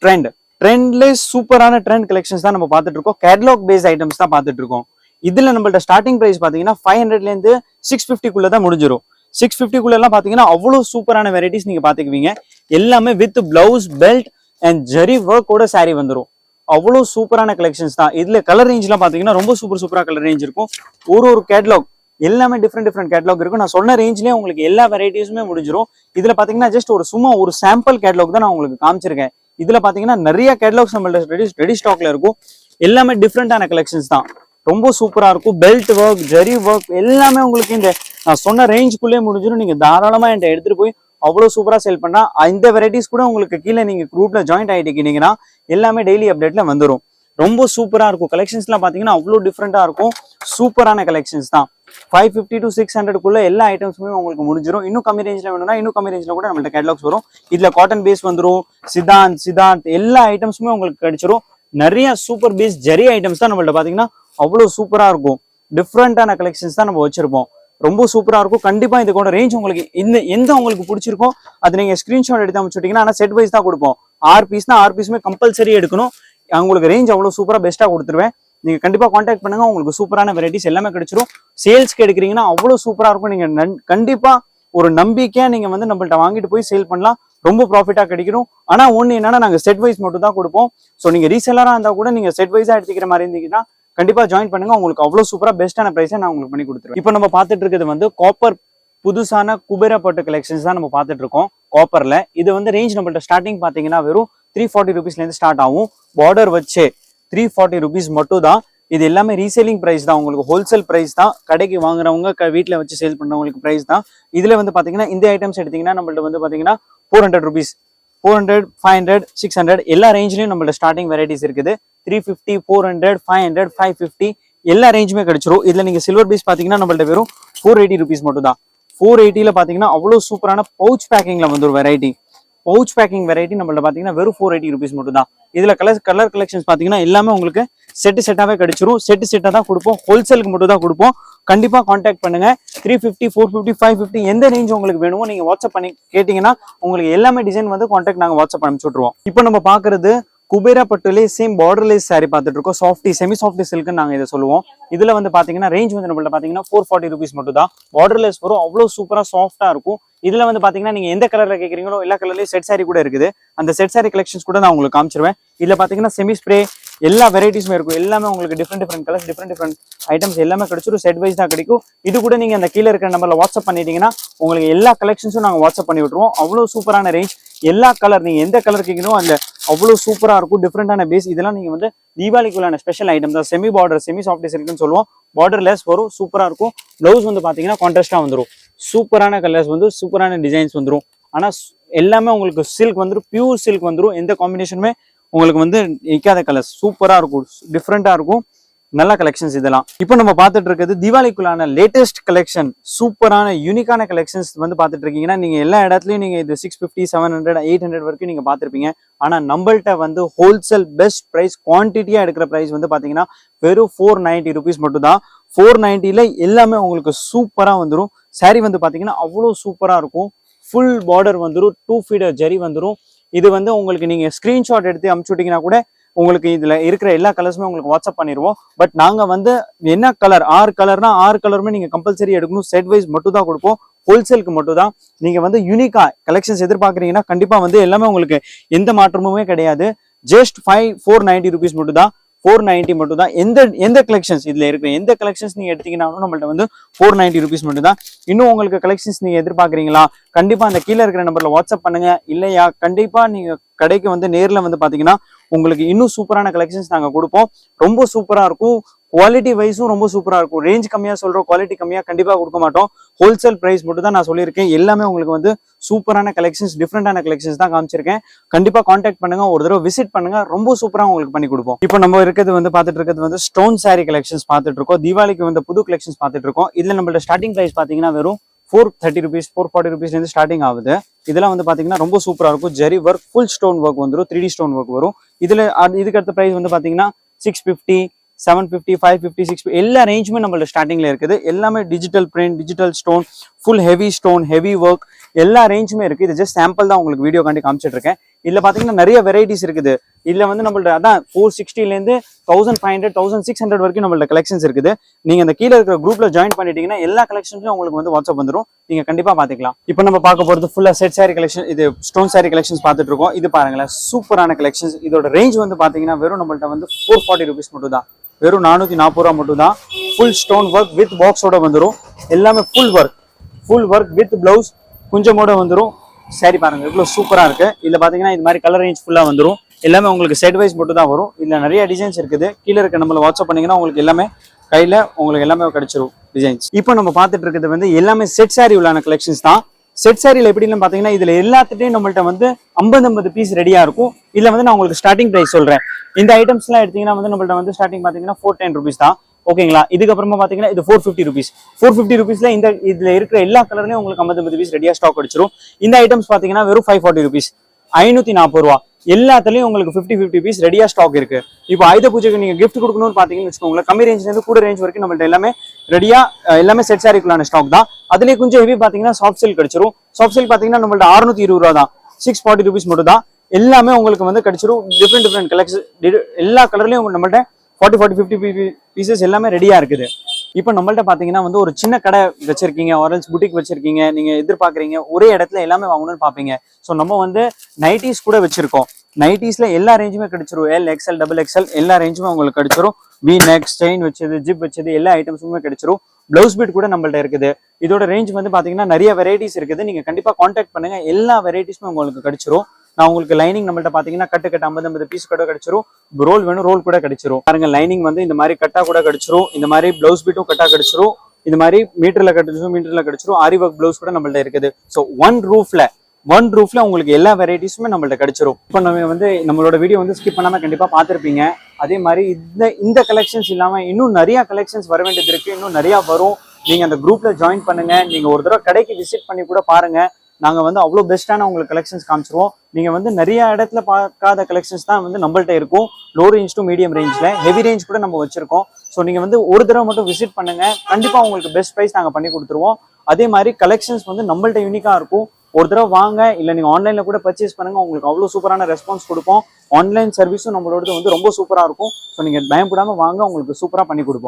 ட்ரெண்ட்ல சூப்பரான ட்ரெண்ட் கலெக்ஷன்ஸ் தான் நம்ம பார்த்துட்டு இருக்கோம். கேட்லாக் பேஸ் ஐட்டம்ஸ் தான் பார்த்துட்டு இருக்கோம். இதுல நம்மள்ட்ட ஸ்டார்டிங் பிரைஸ் பாத்தீங்கன்னா 500ல இருந்து 650 தான் முடிஞ்சிடும். 650 எல்லாம் பாத்தீங்கன்னா அவ்வளவு சூப்பரான வெரைட்டிஸ் நீங்க பாத்துக்குவீங்க. எல்லாமே with blouse, belt, and zari ஒர்க்கோட saree வந்துடும். அவ்வளோ சூப்பரான கலெக்ஷன்ஸ் தான். இதுல கலர் ரேஞ்ச்லாம் பாத்தீங்கன்னா ரொம்ப சூப்பரா கலர் ரேஞ்ச் இருக்கும். ஒரு கேட்லாக் எல்லாமே டிஃப்ரெண்ட் கேட்லாக் இருக்கும். நான் சொன்ன ரேஞ்ச்லயே உங்களுக்கு எல்லா வெரைட்டிஸுமே முடிஞ்சிடும். இதுல பாத்தீங்கன்னா ஜஸ்ட் சும்மா ஒரு சாம்பிள் கேட்லாக் தான் நான் உங்களுக்கு காமிச்சிருக்கேன். இதுல பாத்தீங்கன்னா நிறைய கேட்லாக்ஸ் நம்மள்ட்ட ரெடி ஸ்டாக்ல இருக்கும். எல்லாமே டிஃப்ரெண்டான கலெக்ஷன்ஸ் தான். ரொம்ப சூப்பரா இருக்கும். பெல்ட் ஒர்க், ஜெரி ஒர்க் எல்லாமே உங்களுக்கு இந்த நான் சொன்ன ரேஞ்சுக்குள்ளே முடிஞ்சிடும். நீங்க தாராளமா என்கிட்ட எடுத்துட்டு போய் அவ்வளவு சூப்பரா சேல் பண்ணா இந்த வெரைட்டிஸ் கூட உங்களுக்கு கீழே நீங்க குரூப்ல ஜாயின்ட் ஆயிட்டீங்கன்னா எல்லாமே டெய்லி அப்டேட்ல வந்துடும். ரொம்ப சூப்பரா இருக்கும். கலெக்ஷன்ஸ் எல்லாம் பாத்தீங்கன்னா அவ்வளவு டிஃப்ரெண்டா இருக்கும். சூப்பரான கலெக்ஷன்ஸ் தான். 550 to 600 எல்லா ஐட்டம்ஸுமே உங்களுக்கு முடிஞ்சிடும். இன்னும் கம்மி ரேஞ்ச்ல வேணும்னா இன்னும் கம்மி ரேஞ்ச்ல கூட நம்மள்ட்ட கேட்லாக்ஸ் வரும். இதுல காட்டன் பேஸ் வந்துடும், சித்தாந்த் எல்லா ஐட்டம்ஸுமே உங்களுக்கு கிடைச்சிரும். நிறைய சூப்பர் பேஸ் ஜெரி ஐட்டம்ஸ் தான் நம்மள்ட்ட பாத்தீங்கன்னா அவ்வளவு சூப்பரா இருக்கும். டிஃப்ரெண்டான கலெக்ஷன்ஸ் தான் நம்ம வச்சிருப்போம். ரொம்ப சூப்பரா இருக்கும். கண்டிப்பா இது கூட ரேஞ்ச் உங்களுக்கு எந்த உங்களுக்கு பிடிச்சிருக்கோ அது நீங்க ஸ்கிரீன்ஷாட் எடுத்து அமைச்சுட்டீங்கன்னா, ஆனா செட் வைஸ் தான் கொடுப்போம். 6 பீஸ்னா 6 பீஸுமே கம்பல்சரி எடுக்கணும். உங்களுக்கு ரேஞ்ச் அவ்வளவு சூப்பரா பெஸ்ட்டா கொடுத்துருவேன். நீங்க கண்டிப்பா கான்டாக்ட் பண்ணுங்க. உங்களுக்கு சூப்பரான வெரைட்டிஸ் எல்லாமே கிடைச்சிரும். சேல்ஸ்க்கு எடுக்கிறீங்கன்னா அவ்வளவு சூப்பரா இருக்கும். நீங்க கண்டிப்பா ஒரு நம்பிக்கையா நீங்க வந்து நம்மள்ட்ட வாங்கிட்டு போய் சேல் பண்ணலாம். ரொம்ப ப்ராஃபிட்டா கிடைக்கும். ஆனா ஒண்ணு என்னன்னா நாங்க செட் வைஸ் மட்டும் தான் கொடுப்போம். ஸோ நீங்க ரீசெல்லரா இருந்தா கூட நீங்க செட் வைஸா எடுத்துக்கிற மாதிரி இருந்தீங்கன்னா கண்டிப்பா ஜாயின் பண்ணுங்க. உங்களுக்கு அவ்வளவு சூப்பரா பெஸ்டான பிரைஸை நான் உங்களுக்கு பண்ணி கொடுத்துருவேன். இப்போ நம்ம பார்த்துட்டு இருக்கிறது வந்து காப்பர் புதுசான குபேரா பட்டு கலெக்ஷன்ஸ் தான் நம்ம பார்த்துட்டு இருக்கோம். காப்பர்ல இது வந்து ரேஞ்ச் நம்மள்ட்ட ஸ்டார்டிங் பாத்தீங்கன்னா வெறும் 340 rupeesல இருந்து ஸ்டார்ட் ஆகும். பார்டர் வச்சு 340 rupees மட்டும் தான். இது எல்லாமே ரீசேலிங் பிரைஸ் தான். உங்களுக்கு ஹோல்சேல் பிரைஸ் தான். கடைக்கு வாங்குறவங்க வீட்டுல வச்சு சேல் பண்றவங்களுக்கு பிரைஸ் தான். இதுல வந்து பாத்தீங்கன்னா இந்த ஐட்டம்ஸ் எடுத்தீங்கன்னா நம்மள்ட்ட வந்து பாத்தீங்கன்னா 400 rupees, 400, 500, 600 எல்லா ரேஞ்ச்லயும் நம்மள்ட்ட ஸ்டார்டிங் வெரைட்டிஸ் இருக்குது. 350, 400, 500, 550 எல்லா ரேஞ்சுமே கிடைச்சிரும். இதுல நீங்க சில்வர் பீஸ் பாத்தீங்கன்னா நம்மள்ட்ட வெறும் 480 rupees மட்டும் தான். 480ல பாத்தீங்கன்னா அவ்வளவு சூப்பரான பவுச் பேக்கிங்ல வந்து ஒரு வெரைட்டி. பவுச் பேக்கிங் வெரைட்டி நம்மள்ட்ட பாத்தீங்கன்னா வெறும் 480 rupees மட்டும் தான். இதுல கலர் கலெக்ஷன்ஸ் பாத்தீங்கன்னா எல்லாமே உங்களுக்கு செட்டாவே கிடைச்சிரும். செட்டா தான் கொடுப்போம். ஹோல்சேலுக்கு மட்டும் தான் கொடுப்போம். கண்டிப்பா கான்டாக்ட் பண்ணுங்க. 350, 450, 550 எந்த ரேஞ்ச் உங்களுக்கு வேணுமோ நீங்க வாட்ஸ்அப் பண்ணி கேட்டீங்கன்னா உங்களுக்கு எல்லாமே டிசைன் வந்து கான்டாக்ட் நாங்க வாட்ஸ்அப் அனுப்பிச்சு விட்டுருவோம். இப்போ நம்ம பாக்குறது குபேரா பட்டுலே சேம் பார்டர்லேஸ் saree பார்த்துட்டு இருக்கோம். சாஃப்டி செமி சாஃப்டி சில்க்னு நாங்க இதை சொல்லுவோம். இதுல வந்து பாத்தீங்கன்னா ரேஞ்ச் வந்து நம்மள்ட்ட பாத்தீங்கன்னா 440 rupees மட்டும் தான். பார்டர்லேஸ் வரும். அவ்வளவு சூப்பரா சாஃப்டா இருக்கும். இதுல வந்து பாத்தீங்கன்னா நீங்க எந்த கலர்ல கேக்குறீங்களோ எல்லா கலர்லயும் செட் saree கூட இருக்குது. அந்த செட் saree கலெக்ஷன்ஸ் கூட நான் உங்களுக்கு காமிச்சிருவேன். இதுல பாத்தீங்கன்னா செமி ஸ்ப்ரே எல்லா வெரைட்டிஸுமே இருக்கும். எல்லாமே உங்களுக்கு டிஃப்ரெண்ட் கலர்ஸ், டிஃப்ரெண்ட் ஐட்டம்ஸ் எல்லாமே கிடைச்சிரும். செட் வைஸ் தான் கிடைக்கும். இது கூட நீங்க அந்த கீழே இருக்கிற நம்பர்ல வாட்ஸ்அப் பண்ணிட்டீங்கன்னா உங்களுக்கு எல்லா கலெக்ஷன்ஸும் நாங்க வாட்ஸ்அப் பண்ணி விட்டுருவோம். அவ்வளவு சூப்பரான ரேஞ்ச். எல்லா கலர் நீங்க எந்த கலர் கேட்கணும் அந்த அவ்வளவு சூப்பரா இருக்கும். டிஃப்ரெண்டான பேஸ். இதெல்லாம் நீங்க வந்து தீபாவளிக்குள்ளான ஸ்பெஷல் ஐட்டம் தான். செமி பார்டர், செமி சாஃப்டி சில்க்னு சொல்லுவோம். பார்டர் லெஸ் வரும். சூப்பரா இருக்கும். பிளவுஸ் வந்து பாத்தீங்கன்னா கான்ட்ராஸ்டா வந்துடும். சூப்பரான கலர்ஸ் வந்து சூப்பரான டிசைன்ஸ் வந்துடும். ஆனா எல்லாமே உங்களுக்கு சில்க் வந்துடும். பியூர் சில்க் வந்துடும். எந்த காம்பினேஷனுமே உங்களுக்கு வந்து நிக்காத கலர்ஸ். சூப்பரா இருக்கும். டிஃப்ரெண்டா இருக்கும். நல்ல கலெக்ஷன்ஸ் இதெல்லாம். இப்போ நம்ம பார்த்துட்டு இருக்கிறது தீபாவளிக்குள்ளான லேட்டஸ்ட் கலெக்ஷன். சூப்பரான யூனிக்கான கலெக்ஷன்ஸ் வந்து பார்த்துட்டு இருக்கீங்கன்னா நீங்க எல்லா இடத்துலயும் நீங்க இது 650, 700, 800 வரைக்கும் நீங்க பார்த்திருப்பீங்க. ஆனா நம்மள்ட்ட வந்து ஹோல்சேல் பெஸ்ட் பிரைஸ், குவான்டிட்டியா எடுக்கிற பிரைஸ் வந்து பாத்தீங்கன்னா வெறும் 490 rupees மட்டும் தான். 490ல எல்லாமே உங்களுக்கு சூப்பரா வந்துடும். saree வந்து பாத்தீங்கன்னா அவ்வளவு சூப்பரா இருக்கும். ஃபுல் பார்டர் வந்துடும். 2 feet ஜரி வந்துடும். இது வந்து உங்களுக்கு நீங்க ஸ்கிரீன்ஷாட் எடுத்து அனுப்பிச்சு விட்டீங்கன்னா கூட உங்களுக்கு இதுல இருக்கிற எல்லா கலர்ஸுமே உங்களுக்கு வாட்ஸ்அப் பண்ணிடுவோம். பட் நாங்க வந்து என்ன கலர் 6 கலர்னா 6 கலருமே நீங்க கம்பல்சரி எடுக்கணும். செட் வைஸ் மட்டும் தான் கொடுப்போம். ஹோல்சேலுக்கு மட்டும் தான். நீங்க வந்து யூனிக்கா கலெக்ஷன்ஸ் எதிர்பார்க்குறீங்கன்னா கண்டிப்பா வந்து எல்லாமே உங்களுக்கு எந்த மாற்றமுமே கிடையாது. ஜஸ்ட் 490 rupees மட்டும் தான். 490 மட்டும் தான். எந்த கலெக்ஷன்ஸ் இதுல இருக்கு, எந்த கலெக்ஷன்ஸ் நீங்க எடுத்தீங்கன்னாலும் நம்மள்ட்ட வந்து 490 rupees மட்டும் தான். இன்னும் உங்களுக்கு கலெக்ஷன்ஸ் நீங்க எதிர்பார்க்குறீங்களா, கண்டிப்பா அந்த கீழே இருக்கிற நம்பர்ல வாட்ஸ்அப் பண்ணுங்க. இல்லையா கண்டிப்பா நீங்க கடைக்கு வந்து நேர்ல வந்து பாத்தீங்கன்னா உங்களுக்கு இன்னும் சூப்பரான கலெக்ஷன்ஸ் நாங்க கொடுப்போம். ரொம்ப சூப்பரா இருக்கும். குவாலிட்டி வைஸும் ரொம்ப சூப்பரா இருக்கும். ரேஞ்ச் கம்மியா சொல்றோம், குவாலிட்டி கம்மியா கண்டிப்பா கொடுக்க மாட்டோம். ஹோல்சேல் பிரைஸ் மட்டும் தான் நான் சொல்லியிருக்கேன். எல்லாமே உங்களுக்கு வந்து சூப்பரான கலெக்ஷன்ஸ், டிஃப்ரெண்டான கலெக்ஷன்ஸ் தான் காமிச்சிருக்கேன். கண்டிப்பா கான்டாக்ட் பண்ணுங்க, ஒரு தடவை விசிட் பண்ணுங்க. ரொம்ப சூப்பரா உங்களுக்கு பண்ணி கொடுப்போம். இப்போ நம்ம பார்த்துட்டு இருக்கிறது வந்து ஸ்டோன் சாரி கலெக்ஷன்ஸ் பார்த்துட்டு இருக்கோம். தீபாவளிக்கு வந்து புது கலெக்ஷன்ஸ் பார்த்துட்டு இருக்கோம். இதுல நம்மளோட ஸ்டார்டிங் பிரைஸ் பாத்தீங்கன்னா வெறும் 430 rupees, 440 rupees இருந்து ஸ்டார்டிங் ஆகுது. இதெல்லாம் வந்து பாத்தீங்கன்னா ரொம்ப சூப்பரா இருக்கும். ஜெரி ஒர்க், ஃபுல் ஸ்டோன் ஒர்க் வந்துடும். 3D ஸ்டோன் ஒர்க் வரும். இதுக்கு அடுத்த பிரைஸ் வந்து பாத்தீங்கன்னா 650, 750, 550, 650 எல்லா ரேஞ்சுமே நம்மளோட ஸ்டார்டிங்ல இருக்குது. எல்லாமே digital print, digital stone, full heavy stone, heavy work எல்லா ரேஞ்சுமே இருக்கு. இது ஜஸ்ட் சாம்பிள் தான் உங்களுக்கு வீடியோ காண்டி காமிச்சிட்டு இருக்கேன். இதுல பாத்தீங்கன்னா நிறைய வெரைட்டிஸ் இருக்குது. இதுல வந்து நம்மள்ட்ட அதான் 460லேருந்து 1500, 1600 வரைக்கும் நம்மள்ட்ட கலெக்ஷன்ஸ் இருக்குது. நீங்க அந்த கீழே இருக்கிற குரூப்ல ஜாயின் பண்ணிட்டீங்கன்னா எல்லா கலெக்ஷன்ஸும் உங்களுக்கு வந்து வாட்ஸ்அப் வந்துடும். நீங்க கண்டிப்பா பாத்துக்கலாம். இப்போ நம்ம பார்க்க போறது ஃபுல்லா செட் சாரி கலெக்ஷன். இது ஸ்டோன் சாரி கலெக்ஷன்ஸ் பார்த்துட்டு இருக்கோம். இது பாருங்களேன், சூப்பரான கலெக்ஷன்ஸ். இதோட ரேஞ்ச் வந்து பாத்தீங்கன்னா வெறும் நம்மள்ட்ட வந்து 440 rupees மட்டும் தான். வெறும் 440 ரூபா மட்டும் தான். ஃபுல் ஸ்டோன் ஒர்க் வித் பாக்ஸோட வந்துடும். எல்லாமே ஃபுல் ஒர்க் வித் பிளவுஸ் குஞ்சமோட வந்துடும். சாரி பாருங்க இவ்வளவு சூப்பரா இருக்கு. இதுல பாத்தீங்கன்னா இது மாதிரி கலர் ரேஞ்ச் ஃபுல்லா வந்துடும். எல்லாமே உங்களுக்கு செட் வைஸ் மட்டும் தான் வரும். இதுல நிறைய டிசைன்ஸ் இருக்குது. கீழே இருக்க நம்மள வாட்ஸ்அப் பண்ணீங்கன்னா உங்களுக்கு எல்லாமே கையில உங்களுக்கு எல்லாமே கிடைச்சிரும் டிசைன்ஸ். இப்போ நம்ம பார்த்துட்டு இருக்கிறது வந்து எல்லாமே செட் சாரி உள்ளான கலெக்ஷன்ஸ் தான். செட் சாரியில் எப்படின்னு பாத்தீங்கன்னா இதுல எல்லாத்துட்டையும் நம்மள்ட்ட வந்து 50 பீஸ் ரெடியா இருக்கும். இதுல வந்து நான் உங்களுக்கு ஸ்டார்டிங் பிரைஸ் சொல்றேன். இந்த ஐட்டம்ஸ் எல்லாம் எடுத்தீங்கன்னா வந்து நம்மள்ட்ட வந்து ஸ்டார்டிங் பாத்தீங்கன்னா 410 rupees தான். ஓகேங்களா? இதுக்கப்புறமா பாத்தீங்கன்னா இது 450 rupees. 450 rupeesல இந்த இதுல இருக்கிற எல்லா கலர்லயும் உங்களுக்கு 50 பீஸ் ரெடியா ஸ்டாக் அடிச்சிரும். இந்த ஐட்டம்ஸ் பாத்தீங்கன்னா வெறும் 540 rupees, 540 ரூபா. எல்லாத்துலயும் உங்களுக்கு 50 பீஸ் ரெடியா ஸ்டாக் இருக்கு. இப்போ ஆயுத பூஜைக்கு நீங்க கிஃப்ட் கொடுக்கணும்னு பாத்தீங்கன்னு வச்சுக்கோங்களேன், கம்மி ரேஞ்ச்ல இருந்து கூட ரேஞ்ச் வரைக்கும் நம்மள்ட்ட எல்லாமே ரெடியா எல்லாமே செட் சாரிக்குள்ளான ஸ்டாக் தான். அதுலயே கொஞ்சம் ஹெவி பாத்தீங்கன்னா சாஃப்ட் சில்க் கிடைச்சிரும். சாஃப்ட் சில்க் பாத்தீங்கன்னா நம்மள்ட்ட 620 ரூபா தான். 640 rupees மட்டும் தான். எல்லாமே உங்களுக்கு வந்து கிடைச்சிரும். டிஃப்ரெண்ட் கலெக்ஷன் எல்லா கலர்லயும் நம்மள்ட்ட 40, 50 பீசஸ் எல்லாமே ரெடியா இருக்குது. இப்போ நம்மள்ட்ட பாத்தீங்கன்னா வந்து ஒரு சின்ன கடை வச்சிருக்கீங்க, ஆரல்ஸ் புட்டிக் வச்சிருக்கீங்க, நீங்க எதிர்பார்க்குறீங்க ஒரே இடத்துல எல்லாமே வாங்கணும்னு பாப்பீங்க. ஸோ நம்ம வந்து நைட்டிஸ் கூட வச்சிருக்கோம். நைட்டிஸ்ல எல்லா ரேஞ்சுமே கிடைச்சிரும். எல், எக்ஸ்எல், டபுள் எக்ஸ்எல் எல்லா ரேஞ்சுமே உங்களுக்கு கிடைச்சிரும். வி நெக், செயின் வச்சது, ஜிப் வச்சது எல்லா ஐட்டம்ஸுமே கிடைச்சிரும். பிளவுஸ் பீட் கூட நம்மள்ட்ட இருக்குது. இதோட ரேஞ்ச் வந்து பாத்தீங்கன்னா நிறைய வெரைட்டிஸ் இருக்குது. நீங்க கண்டிப்பா கான்டாக்ட் பண்ணுங்க, எல்லா வெரைட்டிஸுமே உங்களுக்கு கிடைச்சிரும். நான் உங்களுக்கு லைனிங் நம்மள்ட்ட பாத்தீங்கன்னா கட்டு 50 பீஸ் கூட கிடைச்சிரும். ரோல் வேணும் ரோல் கூட கிடைச்சிரும். பாருங்க லைனிங் வந்து இந்த மாதிரி கட்டா கூட கிடைச்சிரும். இந்த மாதிரி பிளவுஸ் பீட்டும் கட்டா கிடைச்சிரும். இந்த மாதிரி மீட்டர்ல கிடைச்சிரும். ஆரி ஒர்க் பிளவுஸ் கூட நம்மள்ட்ட இருக்குது. ஸோ ஒன் ரூஃப்ல உங்களுக்கு எல்லா வெரைட்டிஸுமே நம்மள்ட்ட கிடைச்சிரும். இப்போ நம்ம வந்து நம்மளோட வீடியோ வந்து ஸ்கிப் பண்ணாம கண்டிப்பா பார்த்திருப்பீங்க. அதே மாதிரி இந்த கலெக்ஷன்ஸ் இல்லாம இன்னும் நிறைய கலெக்ஷன்ஸ் வர வேண்டியது இருக்கு. இன்னும் நிறைய வரும். நீங்க அந்த குரூப்ல ஜாயின் பண்ணுங்க. நீங்க ஒரு தடவை கடைக்கு விசிட் பண்ணி கூட பாருங்க. நாங்க வந்து அவ்வளோ பெஸ்ட்டான உங்களுக்கு கலெக்ஷன்ஸ் காமிச்சிருவோம். நீங்க வந்து நிறைய இடத்துல பார்க்காத கலெக்ஷன்ஸ் தான் வந்து நம்மள்ட்ட இருக்கும். லோ ரேஞ்ச் டு மீடியம் ரேஞ்ச்ல, ஹெவி ரேஞ்ச் கூட நம்ம வச்சிருக்கோம். ஸோ நீங்க வந்து ஒரு தடவை மட்டும் விசிட் பண்ணுங்க. கண்டிப்பா உங்களுக்கு பெஸ்ட் ப்ரைஸ் நாங்க பண்ணி கொடுத்துருவோம். அதே மாதிரி கலெக்ஷன்ஸ் வந்து நம்மள்ட்ட யூனிக்கா இருக்கும். ஒரு தடவை வாங்க, இல்ல நீங்க ஆன்லைன்ல கூட பர்ச்சேஸ் பண்ணுங்க. உங்களுக்கு அவ்வளவு சூப்பரான ரெஸ்பான்ஸ் கொடுப்போம். ஆன்லைன் சர்வீஸும் நம்மளோடது வந்து ரொம்ப சூப்பரா இருக்கும். ஸோ நீங்க பயப்படாம வாங்க, உங்களுக்கு சூப்பரா பண்ணி கொடுப்போம்.